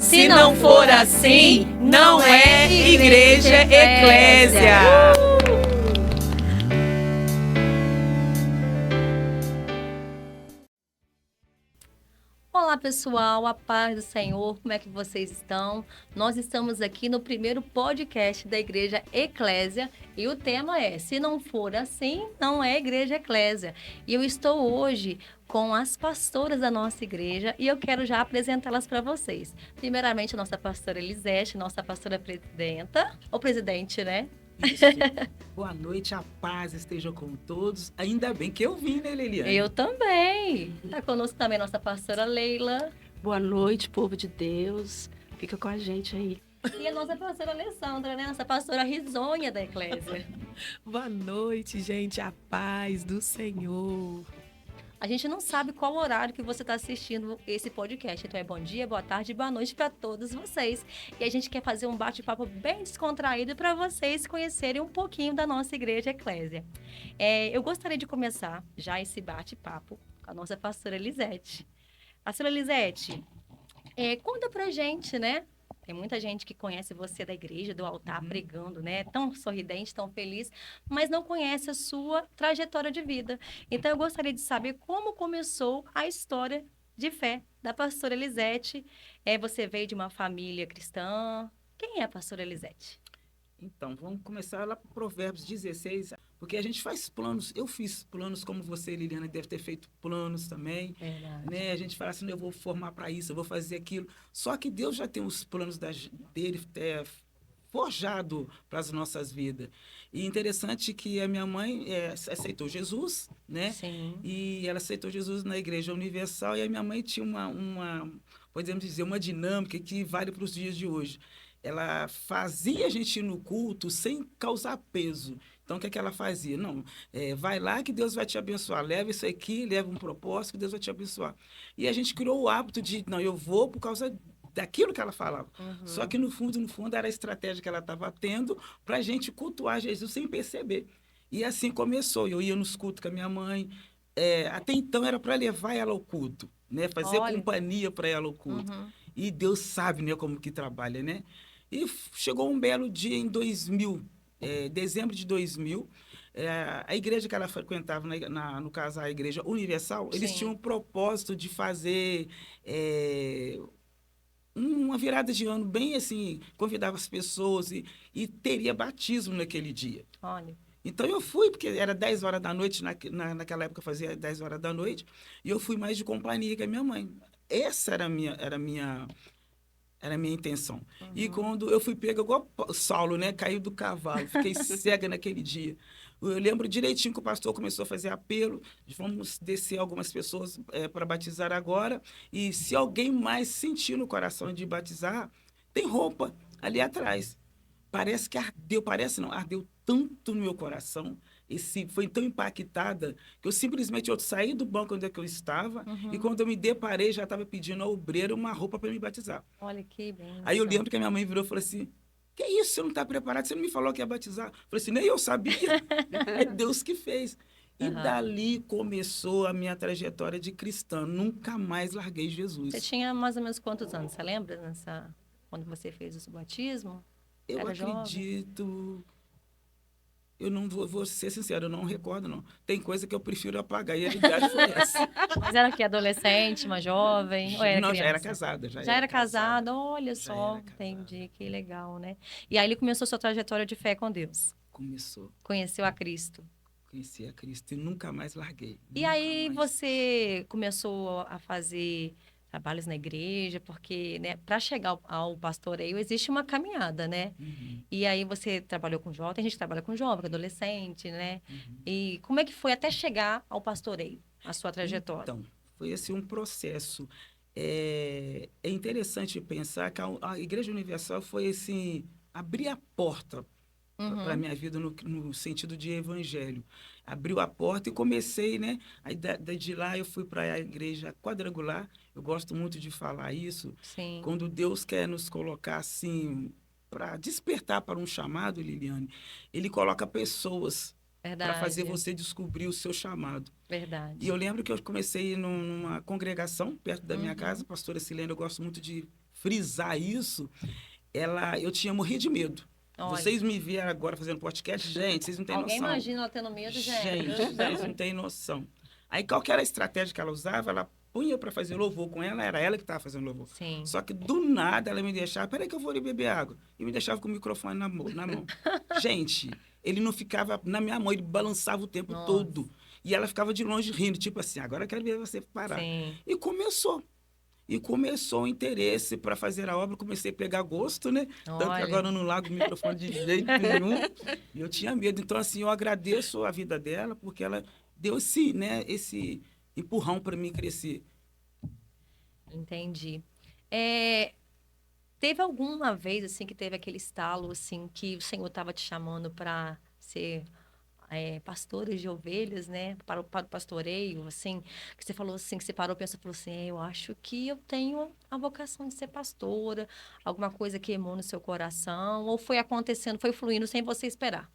Se não for assim, não é Igreja Eclésia. Olá pessoal, a paz do Senhor, como é que vocês estão? Nós estamos aqui no primeiro podcast da Igreja Eclésia e o tema é: se não for assim, não é Igreja Eclésia. E eu estou hoje com as pastoras da nossa igreja e eu quero já apresentá-las para vocês. Primeiramente, a nossa pastora Elisete, nossa pastora presidenta, ou presidente, né? Isso. Boa noite, a paz esteja com todos. Ainda bem que eu vim, né, Leliane? Eu também. Está conosco também a nossa pastora Leila. Boa noite, povo de Deus. Fica com a gente aí. E a nossa pastora Alessandra, né? Nossa pastora risonha da Eclésia. Boa noite, gente. A paz do Senhor. A gente não sabe qual horário que você está assistindo esse podcast. Então é bom dia, boa tarde, boa noite para todos vocês. E a gente quer fazer um bate-papo bem descontraído para vocês conhecerem um pouquinho da nossa Igreja Eclésia. Eu gostaria de começar já esse bate-papo com a nossa pastora Elisete. Pastora Elisete, conta pra gente, né? Tem muita gente que conhece você da igreja, do altar, pregando, né? Tão sorridente, tão feliz, mas não conhece a sua trajetória de vida. Então, eu gostaria de saber como começou a história de fé da pastora Elisete. Você veio de uma família cristã. Quem é a pastora Elisete? Então, vamos começar lá por Provérbios 16, porque a gente faz planos. Eu fiz planos como você, Liliana, deve ter feito planos também. Verdade. Né? A gente fala assim, eu vou formar para isso, eu vou fazer aquilo. Só que Deus já tem os planos dele forjado para as nossas vidas. E interessante que a minha mãe aceitou Jesus, né? Sim. E ela aceitou Jesus na Igreja Universal, e a minha mãe tinha podemos dizer, uma dinâmica que vale para os dias de hoje. Ela fazia a gente ir no culto sem causar peso. Então, o que é que ela fazia? Não, vai lá que Deus vai te abençoar. Leva isso aqui, leva um propósito que Deus vai te abençoar. E a gente criou o hábito de, não, eu vou por causa daquilo que ela falava. Uhum. Só que, no fundo, era a estratégia que ela estava tendo para a gente cultuar Jesus sem perceber. E assim começou. Eu ia nos cultos com a minha mãe. Até então, era para levar ela ao culto, né? Fazer Olha. companhia para ela ao culto. Uhum. E Deus sabe, né, como que trabalha, né? E chegou um belo dia em 2000, dezembro de 2000, a igreja que ela frequentava, no caso a Igreja Universal, eles Sim. tinham o propósito de fazer uma virada de ano bem assim, convidava as pessoas e teria batismo naquele dia. Olha. Então eu fui, porque era 10 horas da noite, naquela época eu fazia 10 horas da noite, e eu fui mais de companhia com a minha mãe. Essa era a minha intenção. Uhum. E quando eu fui pega igual Saulo, né? Caiu do cavalo, fiquei cega naquele dia. Eu lembro direitinho que o pastor começou a fazer apelo, vamos descer algumas pessoas para batizar agora, e se alguém mais sentir no coração de batizar, tem roupa ali atrás. Parece que ardeu tanto no meu coração, foi tão impactada, que eu simplesmente saí do banco onde é que eu estava, Uhum. e quando eu me deparei, já estava pedindo ao obreiro uma roupa para me batizar. Olha que bem. Aí eu lembro que a minha mãe virou e falou assim, que isso, você não está preparado? Você não me falou que ia batizar? Eu falei assim, nem eu sabia. É Deus que fez. E Uhum. dali começou a minha trajetória de cristã. Nunca mais larguei Jesus. Você tinha mais ou menos quantos anos? Você lembra quando você fez o seu batismo? Eu Era acredito... Eu não vou ser sincero, eu não recordo, não. Tem coisa que eu prefiro apagar, e a realidade foi essa. Mas era que adolescente, uma jovem? Ou era Não, já era criança? casada. Já era casada? Olha Já só, era casada. entendi, que legal, né? E aí ele começou sua trajetória de fé com Deus. Começou. Conheceu a Cristo. Conheci a Cristo e nunca mais larguei. E Nunca aí mais. você começou a fazer trabalhos na igreja, porque, né, para chegar ao pastoreio existe uma caminhada, né? Uhum, E aí você trabalhou com jovem, tem gente que trabalha com jovem, com adolescente, né? uhum. E como é que foi até chegar ao pastoreio, a sua trajetória? Então, foi assim um processo. É interessante pensar que a Igreja Universal foi assim, abrir a porta para a Uhum. minha vida no sentido de evangelho. Abriu a porta e comecei, né? Aí de lá eu fui para a igreja quadrangular. Eu gosto muito de falar isso. Sim. Quando Deus quer nos colocar assim, para despertar para um chamado, Liliane, Ele coloca pessoas Verdade. para fazer você descobrir o seu chamado. Verdade. E eu lembro que eu comecei numa congregação perto da minha Uhum. casa, a pastora Silene, eu gosto muito de frisar isso. Eu tinha morrido de medo. Olha. Vocês me vieram agora fazendo podcast, gente, vocês não têm Alguém noção. imagina ela tendo medo, gente? Gente, vocês não têm noção. Aí qual que era a estratégia que ela usava? Ela punha para fazer louvor com ela, era ela que estava fazendo louvor. Sim. Só que do nada ela me deixava, peraí que eu vou ali beber água. E me deixava com o microfone na mão. Gente, ele não ficava na minha mão, ele balançava o tempo Nossa. todo. E ela ficava de longe rindo, tipo assim, agora eu quero ver você parar. Sim. E começou o interesse para fazer a obra, comecei a pegar gosto, né? Tanto que Olha. agora eu não largo o microfone de jeito nenhum. E eu tinha medo. Então, assim, eu agradeço a vida dela, porque ela deu esse empurrão para mim crescer. Entendi. Teve alguma vez, assim, que teve aquele estalo, assim, que o Senhor estava te chamando para ser pastores de ovelhas, né? Para o pastoreio, assim, que você falou assim, que você parou e pensou, falou assim, eu acho que eu tenho a vocação de ser pastora, alguma coisa queimou no seu coração, ou foi acontecendo, foi fluindo sem você esperar?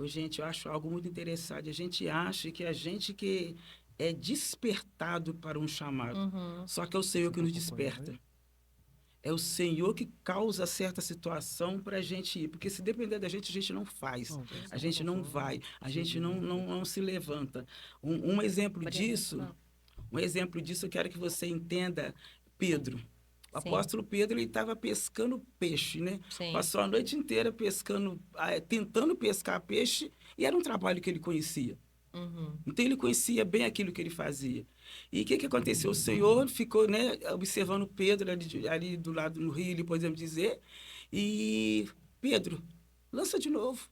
Gente, eu acho algo muito interessante. A gente acha que a gente que é despertado para um chamado. Uhum. Só que é o Senhor que nos desperta. É o Senhor que causa certa situação para a gente ir. Porque se depender da gente, a gente não faz. A gente não vai. A gente não se levanta. Um exemplo disso, eu quero que você entenda Pedro. O Sim. apóstolo Pedro, ele estava pescando peixe, né? Sim. Passou a noite inteira pescando, tentando pescar peixe, e era um trabalho que ele conhecia. Uhum. Então, ele conhecia bem aquilo que ele fazia. E o que aconteceu? O Senhor ficou, né, observando Pedro ali do lado no rio, podemos dizer, e Pedro, lança de novo.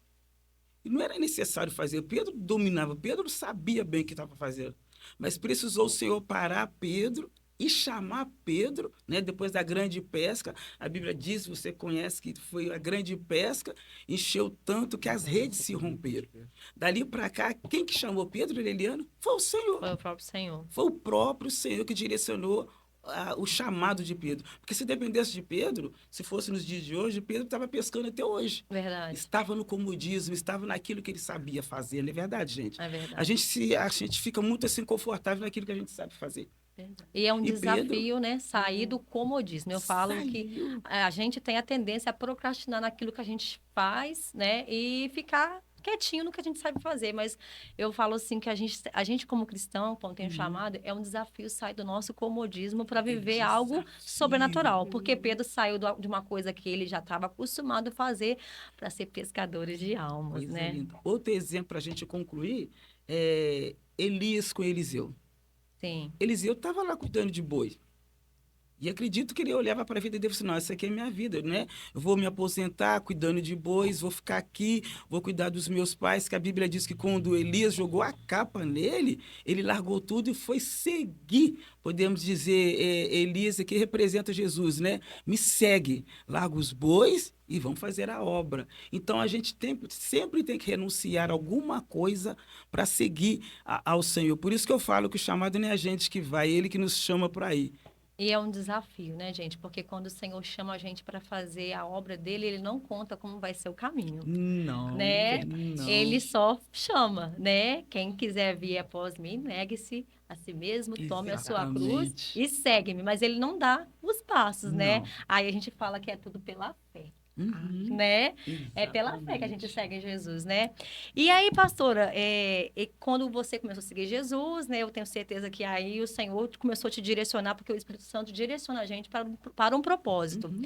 E não era necessário fazer. Pedro dominava, Pedro sabia bem o que estava fazendo. Mas precisou o Senhor parar Pedro e chamar Pedro, né, depois da grande pesca. A Bíblia diz, você conhece que foi a grande pesca, encheu tanto que as redes se romperam. Dali para cá, quem que chamou Pedro, Leliano? Foi o Senhor. Foi o próprio Senhor. Foi o próprio Senhor que direcionou o chamado de Pedro. Porque se dependesse de Pedro, se fosse nos dias de hoje, Pedro estava pescando até hoje. Verdade. Estava no comodismo, estava naquilo que ele sabia fazer. Não é verdade, gente? É verdade. A gente fica muito assim confortável naquilo que a gente sabe fazer. E é um E desafio, Pedro- né? Sair do comodismo. Eu falo que Saiu. a gente tem a tendência a procrastinar naquilo que a gente faz, né? E ficar quietinho no que a gente sabe fazer. Mas eu falo assim que a gente como cristão, quando tem um chamado, é um desafio sair do nosso comodismo para viver algo sobrenatural. Porque Pedro saiu de uma coisa que ele já estava acostumado a fazer para ser pescadores de almas, Coisa né? linda. Outro exemplo para a gente concluir é Elias com Eliseu. Sim. Eliseu estava lá cuidando de boi. E acredito que ele olhava para a vida dele e disse, não, essa aqui é minha vida, né? Eu vou me aposentar cuidando de bois, vou ficar aqui, vou cuidar dos meus pais, que a Bíblia diz que quando Elias jogou a capa nele, ele largou tudo e foi seguir, podemos dizer, Elias aqui representa Jesus, né? Me segue, larga os bois e vamos fazer a obra. Então, a gente sempre tem que renunciar a alguma coisa para seguir ao Senhor. Por isso que eu falo que o chamado não é a gente que vai, é Ele que nos chama para ir. E é um desafio, né, gente? Porque quando o Senhor chama a gente para fazer a obra dele, ele não conta como vai ser o caminho, Não, né? não. Ele só chama, né? Quem quiser vir após mim, negue-se a si mesmo, tome a sua cruz Exatamente. e segue-me. Mas ele não dá os passos, né? Não. Aí a gente fala que é tudo pela fé. Uhum. Né? É pela fé que a gente Exatamente. segue Jesus, né? E aí, pastora, quando você começou a seguir Jesus, né? Eu tenho certeza que aí o Senhor começou a te direcionar, porque o Espírito Santo direciona a gente para um propósito. Uhum.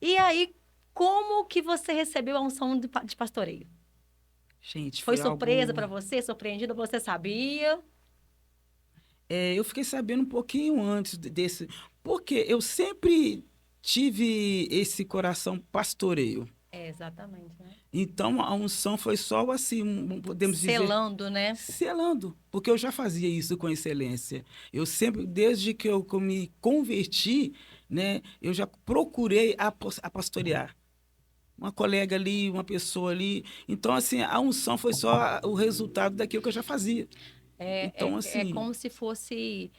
E aí, como que você recebeu a unção de pastoreio? Gente, Foi surpresa algo... para você? Surpreendida? Você sabia? Eu fiquei sabendo um pouquinho antes desse... Porque eu sempre tive esse coração pastoreio. Exatamente, né? Então, a unção foi só assim, podemos dizer... Selando, né? Selando, porque eu já fazia isso com excelência. Eu sempre, desde que eu me converti, né, eu já procurei a pastorear. Uma colega ali, uma pessoa ali. Então, assim, a unção foi só o resultado daquilo que eu já fazia. Então, É assim... como se fosse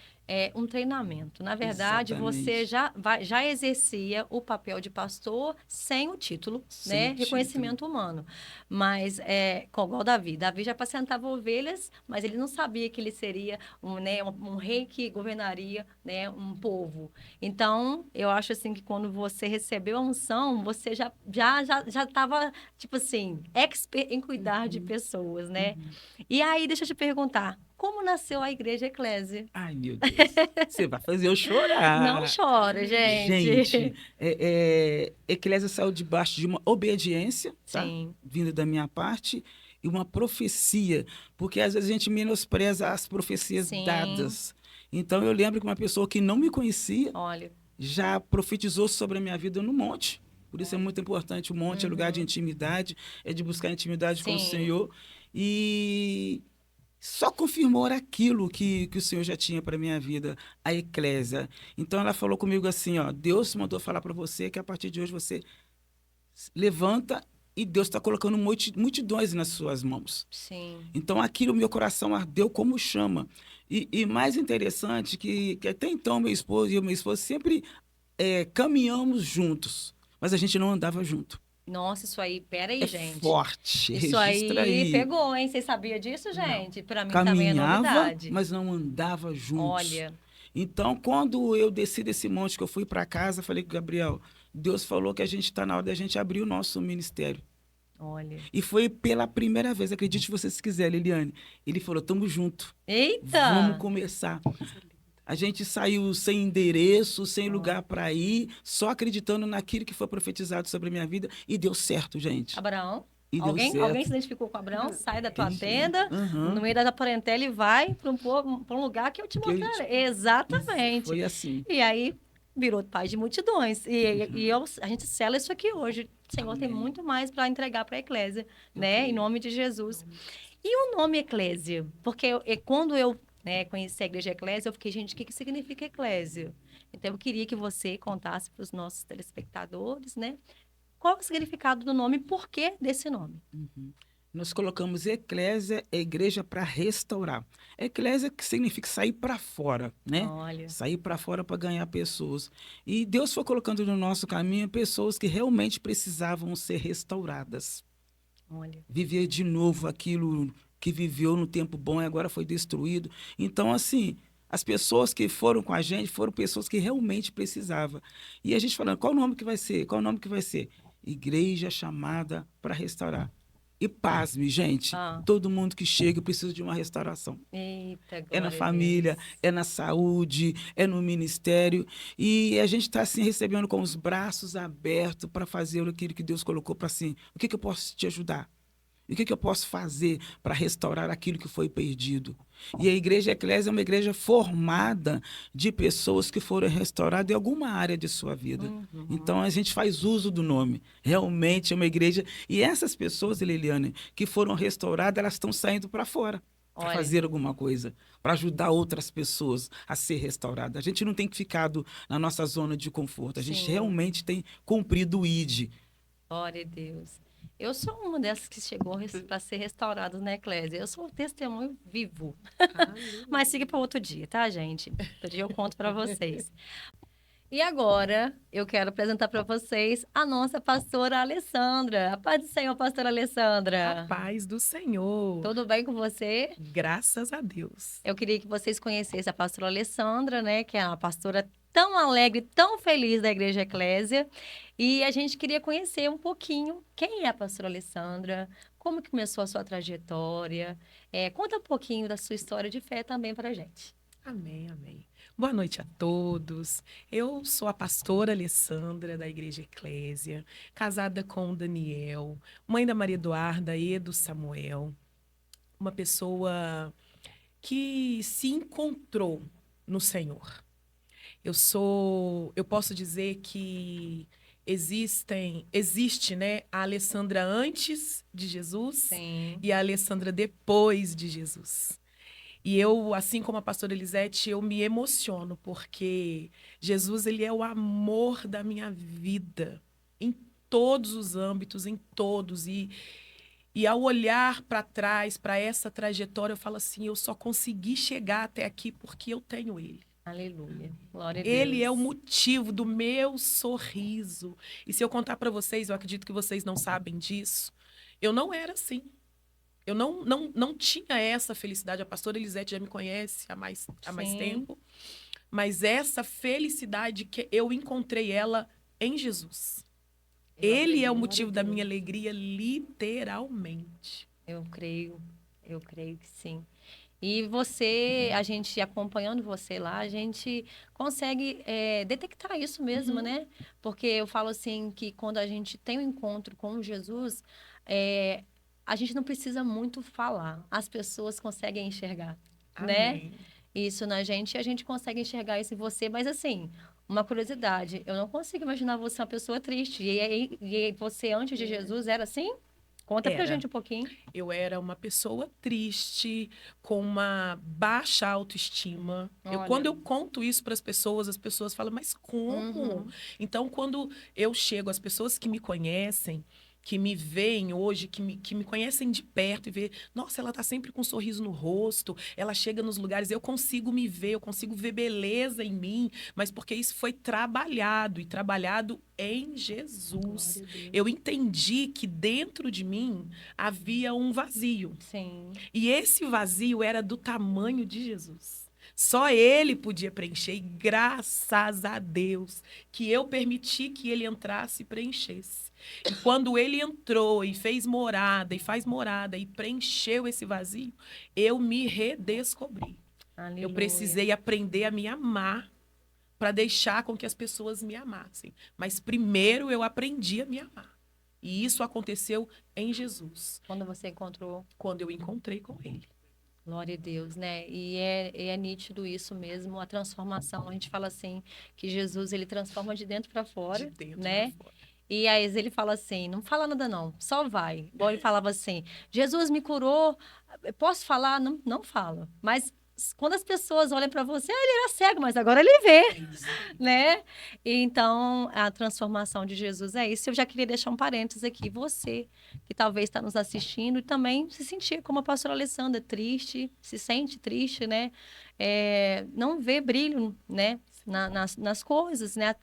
um treinamento. Na verdade, você Exatamente. já exercia o papel de pastor sem o título, Sem né? o Reconhecimento título. humano. Mas, igual Davi. Davi já apacentava ovelhas, mas ele não sabia que ele seria um rei que governaria, né, um povo. Então, eu acho assim que quando você recebeu a unção, você já estava, tipo assim, expert em cuidar de Uhum, pessoas, né? uhum. E aí, deixa eu te perguntar, como nasceu a Igreja Eclésia? Ai, meu Deus. Você vai fazer eu Não chorar. chora, Gente, gente. Eclésia saiu debaixo de uma obediência, tá? Sim, Vindo da minha parte, e uma profecia, porque às vezes a gente menospreza as profecias sim. dadas. Então eu lembro que uma pessoa que não me conhecia Olha. já profetizou sobre a minha vida no monte. Por isso é muito importante. O monte é lugar de Uhum. intimidade, é de buscar intimidade com o Sim. Senhor. E só confirmou aquilo que o Senhor já tinha para minha vida, a eclésia. Então ela falou comigo assim, ó, Deus mandou falar para você que a partir de hoje você levanta e Deus está colocando multidões nas suas mãos. Sim. Então aquilo meu coração ardeu como chama. E mais interessante que até então meu esposo e eu, minha esposa sempre caminhamos juntos, mas a gente não andava junto. Nossa, isso aí, pera aí, É gente. forte, Isso registra aí aí. pegou, hein? Vocês sabiam disso, Não. gente? Para mim também é Caminhava, novidade. mas não andava juntos. Olha, Então, quando eu desci desse monte, que eu fui para casa, falei com o Gabriel, Deus falou que a gente está na hora da gente abrir o nosso ministério. olha. E foi pela primeira vez, acredite você se quiser, Liliane. Ele falou, tamo junto, vamos Eita! começar. Coisa linda. A gente saiu sem endereço, sem Ó, lugar para ir, só acreditando naquilo que foi profetizado sobre a minha vida. E deu certo, gente. Abraão. E deu Alguém se certo. identificou com Abraão? Sai da tua Gente, tenda, no aham, meio da parentela e vai para um lugar que eu te que ele, mostrarei. Exatamente. foi assim. E aí virou pai de multidões. E Uhum. a gente sela isso aqui hoje. O Senhor tem Amém. muito mais para entregar para a eclésia, Eu né? Em creio. nome de Jesus. E o nome eclésia? Porque quando eu, né, conheci a igreja eclésia, eu fiquei, gente, o que significa eclésia? Então, eu queria que você contasse para os nossos telespectadores, né? Qual é o significado do nome e por que desse nome? Uhum. Nós colocamos eclésia, é igreja para restaurar. Eclésia que significa sair para fora, né? Olha, Sair para fora para ganhar pessoas. E Deus foi colocando no nosso caminho pessoas que realmente precisavam ser restauradas. olha. Viver de novo aquilo que viveu no tempo bom e agora foi destruído. Então, assim, as pessoas que foram com a gente foram pessoas que realmente precisavam. E a gente falando, qual o nome que vai ser? Qual o nome que vai ser? Igreja chamada para restaurar. E pasme, gente, Ah, todo mundo que chega precisa de uma restauração. eita, É na glória a família, Deus. é na saúde, é no ministério. E a gente está assim recebendo com os braços abertos para fazer aquilo que Deus colocou para assim. O que eu posso te ajudar? E o que eu posso fazer para restaurar aquilo que foi perdido? E a Igreja Eclésia é uma igreja formada de pessoas que foram restauradas em alguma área de sua vida. Uhum. Então a gente faz uso do nome. Realmente é uma igreja. E essas pessoas, Liliane, que foram restauradas, elas estão saindo para fora para Olha, fazer alguma coisa, para ajudar outras pessoas a ser restauradas. A gente não tem ficado na nossa zona de conforto. A gente sim, realmente tem cumprido o ID. glória a Deus. Eu sou uma dessas que chegou para ser restaurada na eclésia. Eu sou um testemunho vivo. Mas siga para outro dia, tá, gente? Outro dia eu conto para vocês. E agora eu quero apresentar para vocês a nossa pastora Alessandra. A paz do Senhor, pastora A Alessandra. paz do Senhor. Tudo bem com você? Graças a Deus. Eu queria que vocês conhecessem a pastora Alessandra, né? Que é uma pastora tão alegre, tão feliz da Igreja Eclésia. E a gente queria conhecer um pouquinho quem é a pastora Alessandra, como que começou a sua trajetória. Conta um pouquinho da sua história de fé também para a gente. Amém, amém. Boa noite a todos. Eu sou a pastora Alessandra, da Igreja Eclésia, casada com o Daniel, mãe da Maria Eduarda e do Samuel, uma pessoa que se encontrou no Senhor. Eu posso dizer que existe, né, a Alessandra antes de Jesus Sim. e a Alessandra depois de Jesus. E eu, assim como a pastora Elisete, eu me emociono, porque Jesus, ele é o amor da minha vida, em todos os âmbitos, em todos. E ao olhar para trás, para essa trajetória, eu falo assim, eu só consegui chegar até aqui porque eu tenho ele. Aleluia. Glória a Deus. Ele é o motivo do meu sorriso. E se eu contar para vocês, eu acredito que vocês não sabem disso, eu não era assim. Eu não tinha essa felicidade. A pastora Elisete já me conhece há mais Sim. tempo. Mas essa felicidade, que eu encontrei ela em Jesus. Ele é o motivo da minha alegria, literalmente. Eu creio que sim. E você, a gente acompanhando você lá, a gente consegue detectar isso mesmo, né? Porque eu falo assim que quando a gente tem um encontro com Jesus, a gente não precisa muito falar. As pessoas conseguem enxergar, né? Amém. Isso na gente e a gente consegue enxergar isso em você. Mas assim, uma curiosidade, eu não consigo imaginar você uma pessoa triste. E você, antes de Jesus, era assim? Conta pra Era. gente um pouquinho. Eu era uma pessoa triste, com uma baixa autoestima. Olha. Quando eu conto isso para as pessoas falam, mas como? Uhum. Então, quando eu chego, as pessoas que me conhecem, que me veem hoje, que me conhecem de perto e vê, nossa, ela tá sempre com um sorriso no rosto, ela chega nos lugares, eu consigo me ver, eu consigo ver beleza em mim, mas porque isso foi trabalhado, e trabalhado em Jesus. Glória a Deus. Eu entendi que dentro de mim havia um vazio. Sim. E esse vazio era do tamanho de Jesus. Só ele podia preencher, e graças a Deus que eu permiti que ele entrasse e preenchesse. E quando ele entrou e fez morada, e faz morada, e preencheu esse vazio, eu me redescobri. Aleluia. Eu precisei aprender a me amar para deixar com que as pessoas me amassem. Mas primeiro eu aprendi a me amar. E isso aconteceu em Jesus, Quando você encontrou, quando eu encontrei com ele. glória a Deus, né? E é nítido isso mesmo, a transformação. A gente fala assim, que Jesus, ele transforma de dentro para fora, De dentro né? pra fora. E aí ele fala assim, não fala nada não, só vai. Igual ele falava assim, Jesus me curou, posso falar? Não, não fala. Mas quando as pessoas olham para você, ele era cego, mas agora ele vê, né? E então, a transformação de Jesus é isso. Eu já queria deixar um parênteses aqui. Você, que talvez está nos assistindo e também se sentir como a pastora Alessandra, triste, se sente triste, né? Não vê brilho, né? Nas coisas, né?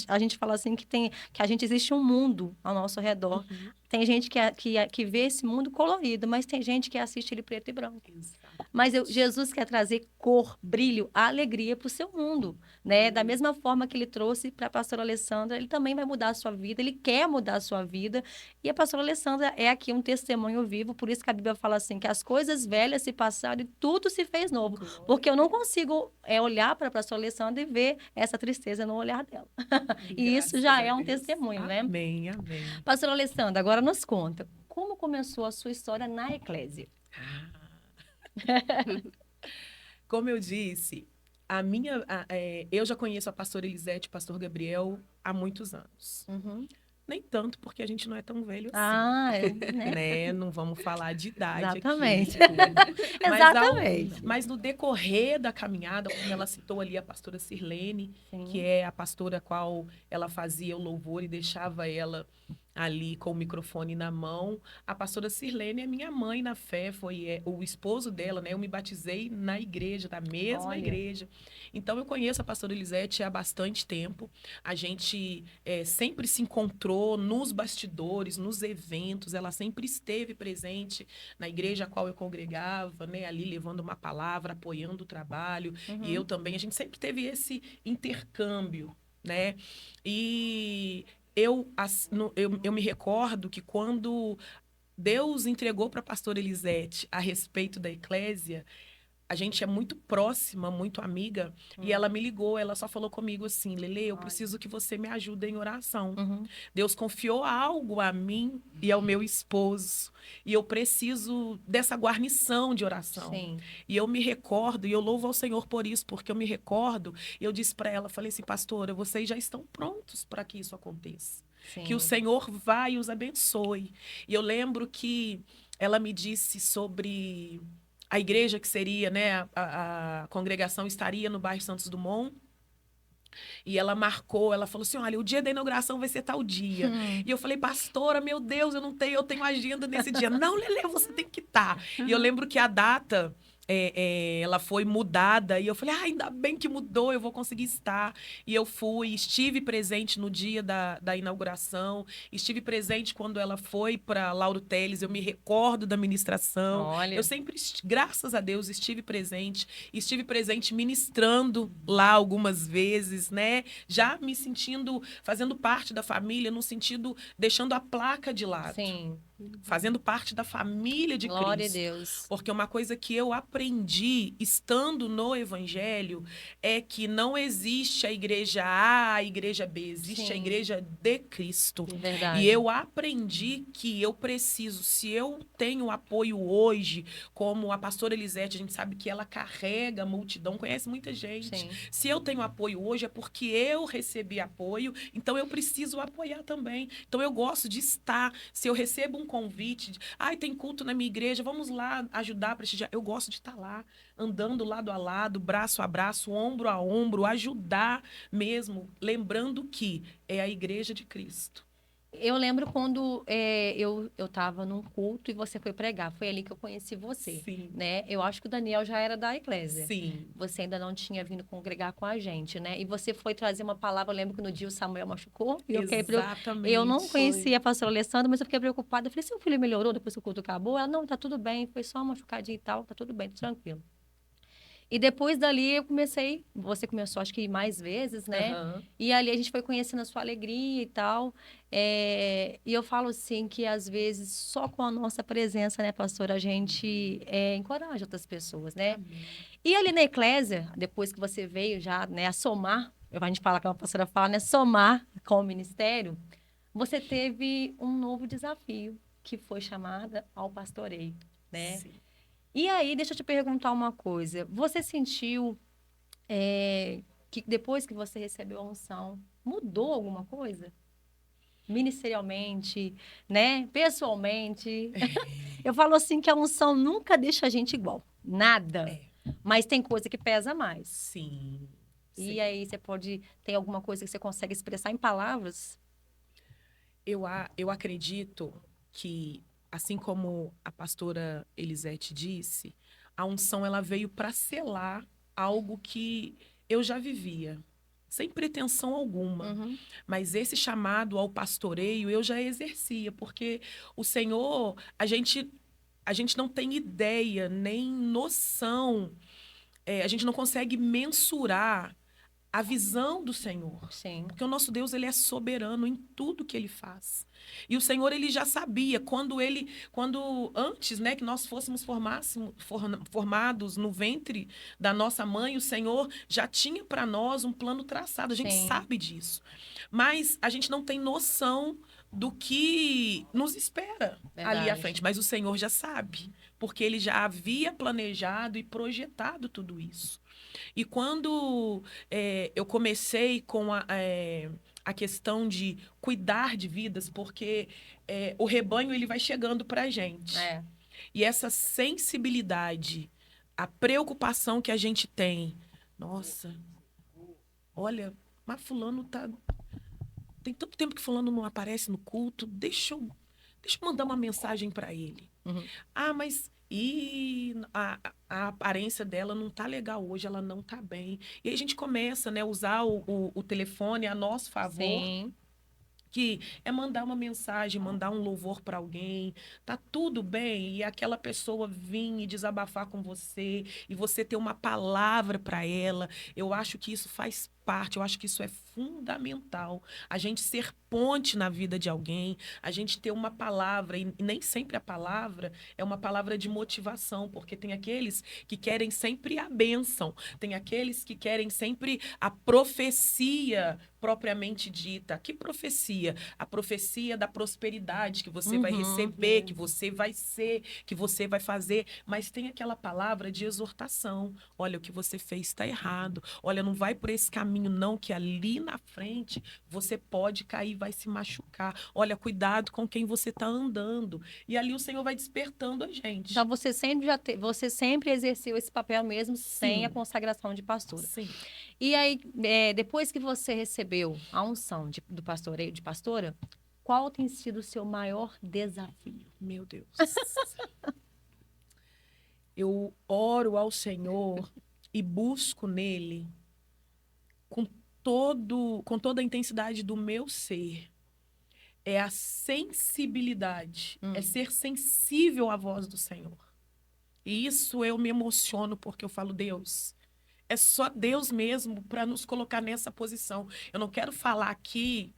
A gente fala assim que a gente existe um mundo ao nosso redor. Tem gente que vê esse mundo colorido, mas tem gente que assiste ele preto e branco. Exato. Mas Jesus quer trazer cor, brilho, alegria para o seu mundo, né? Da mesma forma que ele trouxe para a pastora Alessandra, ele também vai mudar a sua vida, ele quer mudar a sua vida. E a pastora Alessandra é aqui um testemunho vivo, por isso que a Bíblia fala assim, que as coisas velhas se passaram e tudo se fez novo. Porque eu não consigo olhar para a pastora Alessandra e ver essa tristeza no olhar dela. E isso já é um testemunho, né? Amém, amém. Pastora Alessandra, agora nos conta, como começou a sua história na eclésia? Como eu disse, eu já conheço a pastora Elisete e o pastor Gabriel há muitos anos. Uhum. Nem tanto, porque a gente não é tão velho assim. Ah, né? Né? Não vamos falar de idade Exatamente. aqui. Mas, Exatamente. mas no decorrer da caminhada, como ela citou ali a pastora Sirlene, Sim. que é a pastora a qual ela fazia o louvor e deixava ela ali com o microfone na mão. A pastora Sirlene é minha mãe na fé, foi o esposo dela, né? Eu me batizei na igreja, da mesma Olha. igreja. Então, eu conheço a pastora Elisete há bastante tempo. A gente sempre se encontrou nos bastidores, nos eventos. Ela sempre esteve presente na igreja a qual eu congregava, né? Ali levando uma palavra, apoiando o trabalho. Uhum. E eu também. A gente sempre teve esse intercâmbio, né? E eu me recordo que quando Deus entregou para a pastora Elisete a respeito da eclésia, a gente é muito próxima, muito amiga, e ela me ligou, ela só falou comigo assim, Lele, eu preciso que você me ajude em oração. Uhum. Deus confiou algo a mim e ao meu esposo, e eu preciso dessa guarnição de oração. Sim. E eu me recordo, e eu louvo ao Senhor por isso, porque eu me recordo, e eu disse para ela, falei assim, pastora, vocês já estão prontos para que isso aconteça. Sim. Que o Senhor vai e os abençoe. E eu lembro que ela me disse sobre a igreja que seria, né, a congregação estaria no bairro Santos Dumont. E ela marcou, ela falou assim, olha, o dia da inauguração vai ser tal dia. E eu falei, pastora, meu Deus, eu tenho agenda nesse dia. Não, Lele, você tem que estar. E eu lembro que a data ela foi mudada e eu falei, ainda bem que mudou, eu vou conseguir estar. E eu fui, estive presente no dia da inauguração, estive presente quando ela foi para Lauro Teles, eu me recordo da ministração. Olha. Eu sempre, graças a Deus, estive presente ministrando lá algumas vezes, né? Já me sentindo, fazendo parte da família, no sentido, deixando a placa de lado. Sim. Fazendo parte da família de Glória Cristo. a Deus. Porque uma coisa que eu aprendi estando no Evangelho é que não existe a igreja A, a igreja B, existe Sim. a igreja de Cristo. Verdade. E eu aprendi que eu preciso, se eu tenho apoio hoje, como a pastora Elisete, a gente sabe que ela carrega a multidão, conhece muita gente. Sim. Se eu tenho apoio hoje é porque eu recebi apoio, então eu preciso apoiar também. Então eu gosto de estar, se eu recebo um convite, tem culto na minha igreja, vamos lá ajudar a prestigiar. Eu gosto de estar lá, andando lado a lado, braço a braço, ombro a ombro, ajudar mesmo, lembrando que é a igreja de Cristo. Eu lembro quando eu estava num culto e você foi pregar. Foi ali que eu conheci você. Sim. Né? Eu acho que o Daniel já era da Eclésia. Sim. Você ainda não tinha vindo congregar com a gente, né? E você foi trazer uma palavra. Eu lembro que no dia o Samuel machucou. E Exatamente. eu não conhecia a pastora Alessandra, mas eu fiquei preocupada. Eu falei, seu filho melhorou depois que o culto acabou? Ela, não, tá tudo bem. Foi só uma machucadinha e tal. Tá tudo bem, tranquilo. E depois dali você começou acho que mais vezes, né? Uhum. E ali a gente foi conhecendo a sua alegria e tal. E eu falo assim que às vezes só com a nossa presença, né, pastora, a gente encoraja outras pessoas, né? Amém. E ali na Eclésia, depois que você veio já, né, a somar, a gente fala que a pastora fala, né, somar com o ministério, você teve um novo desafio, que foi chamada ao pastoreio, né? Sim. E aí, deixa eu te perguntar uma coisa. Você sentiu que depois que você recebeu a unção, mudou alguma coisa? Ministerialmente, né? Pessoalmente? Eu falo assim que a unção nunca deixa a gente igual. Nada. Mas tem coisa que pesa mais. Sim. E aí, tem alguma coisa que você consegue expressar em palavras? Eu acredito que, assim como a pastora Elisete disse, a unção ela veio para selar algo que eu já vivia, sem pretensão alguma. Uhum. Mas esse chamado ao pastoreio eu já exercia, porque o Senhor, a gente não tem ideia, nem noção, a gente não consegue mensurar a visão do Senhor. Sim. Porque o nosso Deus, ele é soberano em tudo que ele faz. E o Senhor, ele já sabia, quando antes, né, que nós fôssemos formados no ventre da nossa mãe, o Senhor já tinha para nós um plano traçado. A gente Sim. sabe disso. Mas a gente não tem noção do que nos espera ali à Verdade. frente. Mas o Senhor já sabe, porque ele já havia planejado e projetado tudo isso. E quando eu comecei com a questão de cuidar de vidas, porque o rebanho ele vai chegando para a gente. E essa sensibilidade, a preocupação que a gente tem, nossa, olha, mas fulano tá... Tem tanto tempo que fulano não aparece no culto, deixa eu mandar uma mensagem para ele. Uhum. Mas a aparência dela não tá legal hoje, ela não tá bem. E aí a gente começa, né, a usar o telefone a nosso favor. Sim. Que é mandar uma mensagem, mandar um louvor para alguém, tá tudo bem, e aquela pessoa vir e desabafar com você, e você ter uma palavra para ela. Eu acho que isso faz parte, eu acho que isso é fundamental. A gente ser ponte na vida de alguém, a gente ter uma palavra, e nem sempre a palavra é uma palavra de motivação, porque tem aqueles que querem sempre a bênção, tem aqueles que querem sempre a profecia propriamente dita. Que profecia? A profecia da prosperidade que você vai receber, que você vai ser, que você vai fazer. Mas tem aquela palavra de exortação. Olha, o que você fez está errado. Olha, não vai por esse caminho não, que ali na frente você pode cair, vai se machucar. Olha, cuidado com quem você está andando. E ali o Senhor vai despertando a gente. Então, você sempre exerceu esse papel mesmo sem a consagração de pastora. Sim. E aí, depois que você recebeu a unção do pastoreio, de pastora, qual tem sido o seu maior desafio? Meu Deus. eu oro ao Senhor e busco nele com toda a intensidade do meu ser. É a sensibilidade, é ser sensível à voz do Senhor. E isso eu me emociono porque eu falo, Deus, é só Deus mesmo para nos colocar nessa posição. Eu não quero falar aqui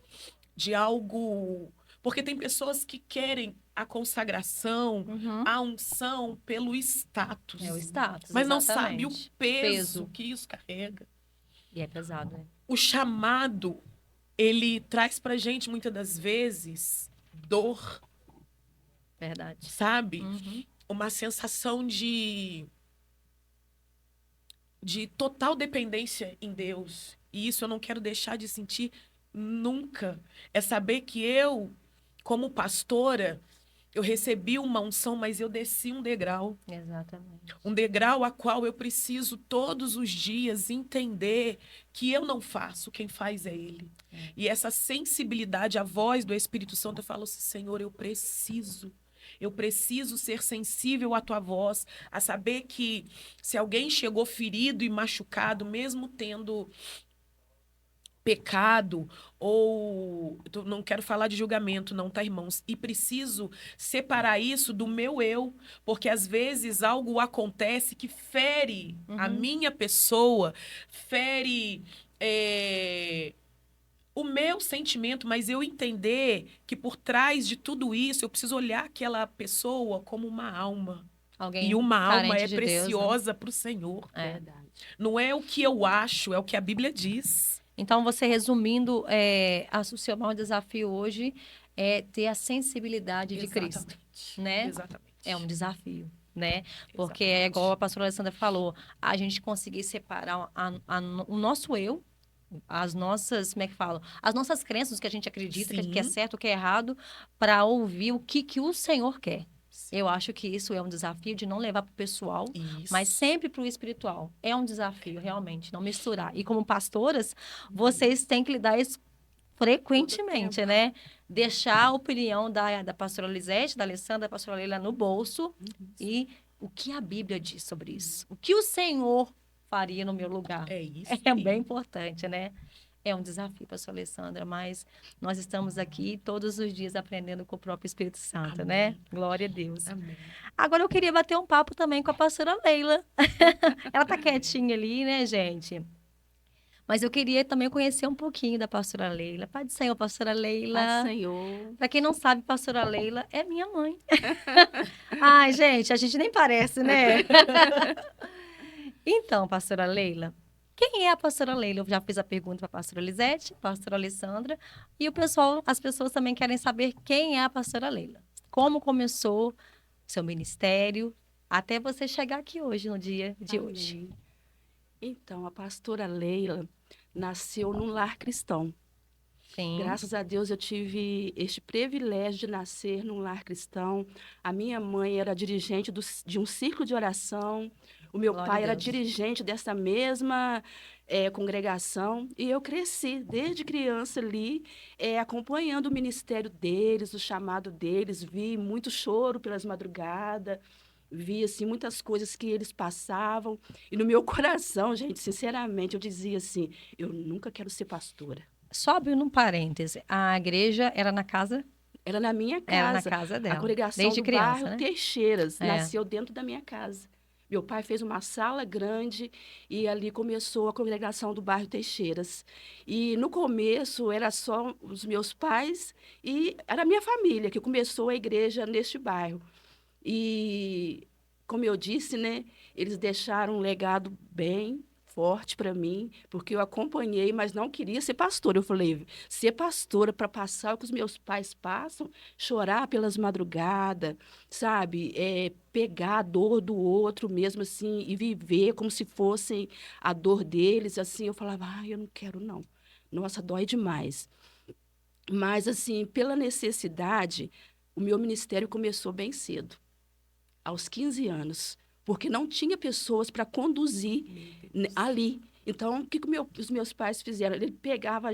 de algo... Porque tem pessoas que querem a consagração, a unção pelo status. É o status, Mas não sabe o exatamente. peso que isso carrega. E é pesado, né? O chamado, ele traz pra gente, muitas das vezes, dor, Verdade. sabe? Uma sensação de total dependência em Deus. E isso eu não quero deixar de sentir nunca. É saber que eu, como pastora, eu recebi uma unção, mas eu desci um degrau. Exatamente. Um degrau a qual eu preciso todos os dias entender que eu não faço, quem faz é Ele. E essa sensibilidade à voz do Espírito Santo, eu falo assim, Senhor, eu preciso ser sensível à tua voz, a saber que se alguém chegou ferido e machucado, mesmo tendo pecado, ou não quero falar de julgamento, não, tá, irmãos? E preciso separar isso do meu eu, porque às vezes algo acontece que fere a minha pessoa, fere o meu sentimento, mas eu entender que por trás de tudo isso eu preciso olhar aquela pessoa como uma alma. Alguém E uma alma carente é de Deus, né? preciosa para o Senhor. É. Verdade. Não é o que eu acho, é o que a Bíblia diz. Então, você resumindo, o seu maior desafio hoje é ter a sensibilidade de Cristo, né? Exatamente. É um desafio, né? Porque é igual a pastora Alessandra falou, a gente conseguir separar o nosso eu, as nossas, como é que fala? As nossas crenças, o que a gente acredita, Sim. que é certo, o que é errado, para ouvir o que o Senhor quer. Eu acho que isso é um desafio de não levar para o pessoal, Isso. mas sempre para o espiritual. É um desafio, realmente, não misturar. E como pastoras, vocês têm que lidar isso frequentemente, né? Deixar a opinião da pastora Lisete, da Alessandra, da pastora Leila no bolso e o que a Bíblia diz sobre isso. O que o Senhor faria no meu lugar. É isso. É bem importante, né? É um desafio, pastora Alessandra, mas nós estamos aqui todos os dias aprendendo com o próprio Espírito Santo, né? Amém. Glória a Deus. Amém. Agora eu queria bater um papo também com a pastora Leila. Ela tá quietinha ali, né, gente? Mas eu queria também conhecer um pouquinho da pastora Leila. Pai do Senhor, pastora Leila. Paz do Senhor. Para quem não sabe, pastora Leila é minha mãe. Ai, gente, a gente nem parece, né? Então, pastora Leila, quem é a pastora Leila? Eu já fiz a pergunta para a pastora Lisete, pastora Alessandra, e as pessoas também querem saber quem é a pastora Leila. Como começou seu ministério até você chegar aqui hoje, no dia de hoje. Amém. Então, a pastora Leila nasceu num lar cristão. Sim. Graças a Deus eu tive este privilégio de nascer num lar cristão. A minha mãe era dirigente de um círculo de oração. O meu Glória pai a era Deus. dirigente dessa mesma congregação. E eu cresci desde criança ali, acompanhando o ministério deles, o chamado deles. Vi muito choro pelas madrugadas. Vi, assim, muitas coisas que eles passavam. E no meu coração, gente, sinceramente, eu dizia assim, eu nunca quero ser pastora. Só abrindo um parêntese, a igreja era na casa? Era na minha Era na casa. casa dela. A congregação Desde do criança, bairro né? Teixeiras É. nasceu dentro da minha casa. Meu pai fez uma sala grande e ali começou a congregação do bairro Teixeiras. E no começo era só os meus pais e era a minha família que começou a igreja neste bairro. E, como eu disse, né, eles deixaram um legado bem forte para mim, porque eu acompanhei, mas não queria ser pastora. Eu falei, ser pastora para passar o que os meus pais passam, chorar pelas madrugadas, sabe? Pegar a dor do outro mesmo, assim, e viver como se fossem a dor deles, assim. Eu falava, eu não quero, não. Nossa, dói demais. Mas, assim, pela necessidade, o meu ministério começou bem cedo, aos 15 anos, porque não tinha pessoas para conduzir ali. Então, o que os meus pais fizeram? Ele pegava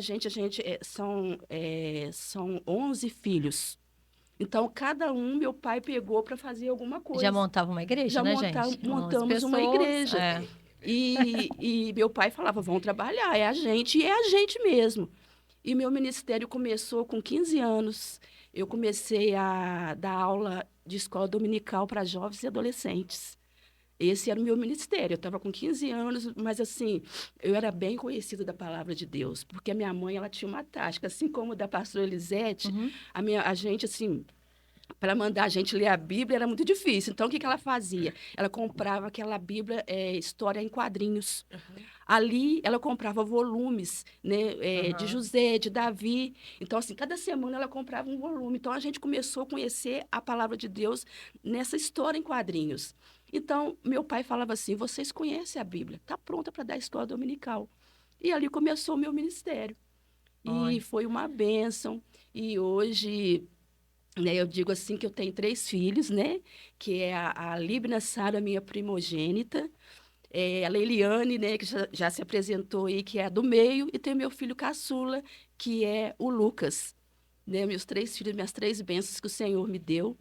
são 11 filhos. Então, cada um, meu pai pegou para fazer alguma coisa. Já montava uma igreja, Já né, monta- gente? montamos uma pessoas, igreja. é. E meu pai falava, vão trabalhar, é a gente, e é a gente mesmo. E meu ministério começou com 15 anos. Eu comecei a dar aula de escola dominical para jovens e adolescentes. Esse era o meu ministério. Eu estava com 15 anos, mas assim, eu era bem conhecida da palavra de Deus, porque a minha mãe, ela tinha uma tática, assim como da pastora Elisete, Uhum. a gente, assim, para mandar a gente ler a Bíblia era muito difícil. Então, o que ela fazia? Ela comprava aquela Bíblia, história em quadrinhos. Ali, ela comprava volumes, né, de Aham. José, de Davi. Então, assim, cada semana ela comprava um volume. Então, a gente começou a conhecer a palavra de Deus nessa história em quadrinhos. Então, meu pai falava assim, vocês conhecem a Bíblia, está pronta para dar a escola dominical. E ali começou o meu ministério. E Olha. foi uma bênção. E hoje, né, eu digo assim que eu tenho 3 filhos, né? Que é a Líbia Sara, minha primogênita, a Leiliane, né, que já se apresentou aí, que é a do meio, e tem meu filho caçula, que é o Lucas, né? Meus 3 filhos, minhas 3 bênçãos que o Senhor me deu.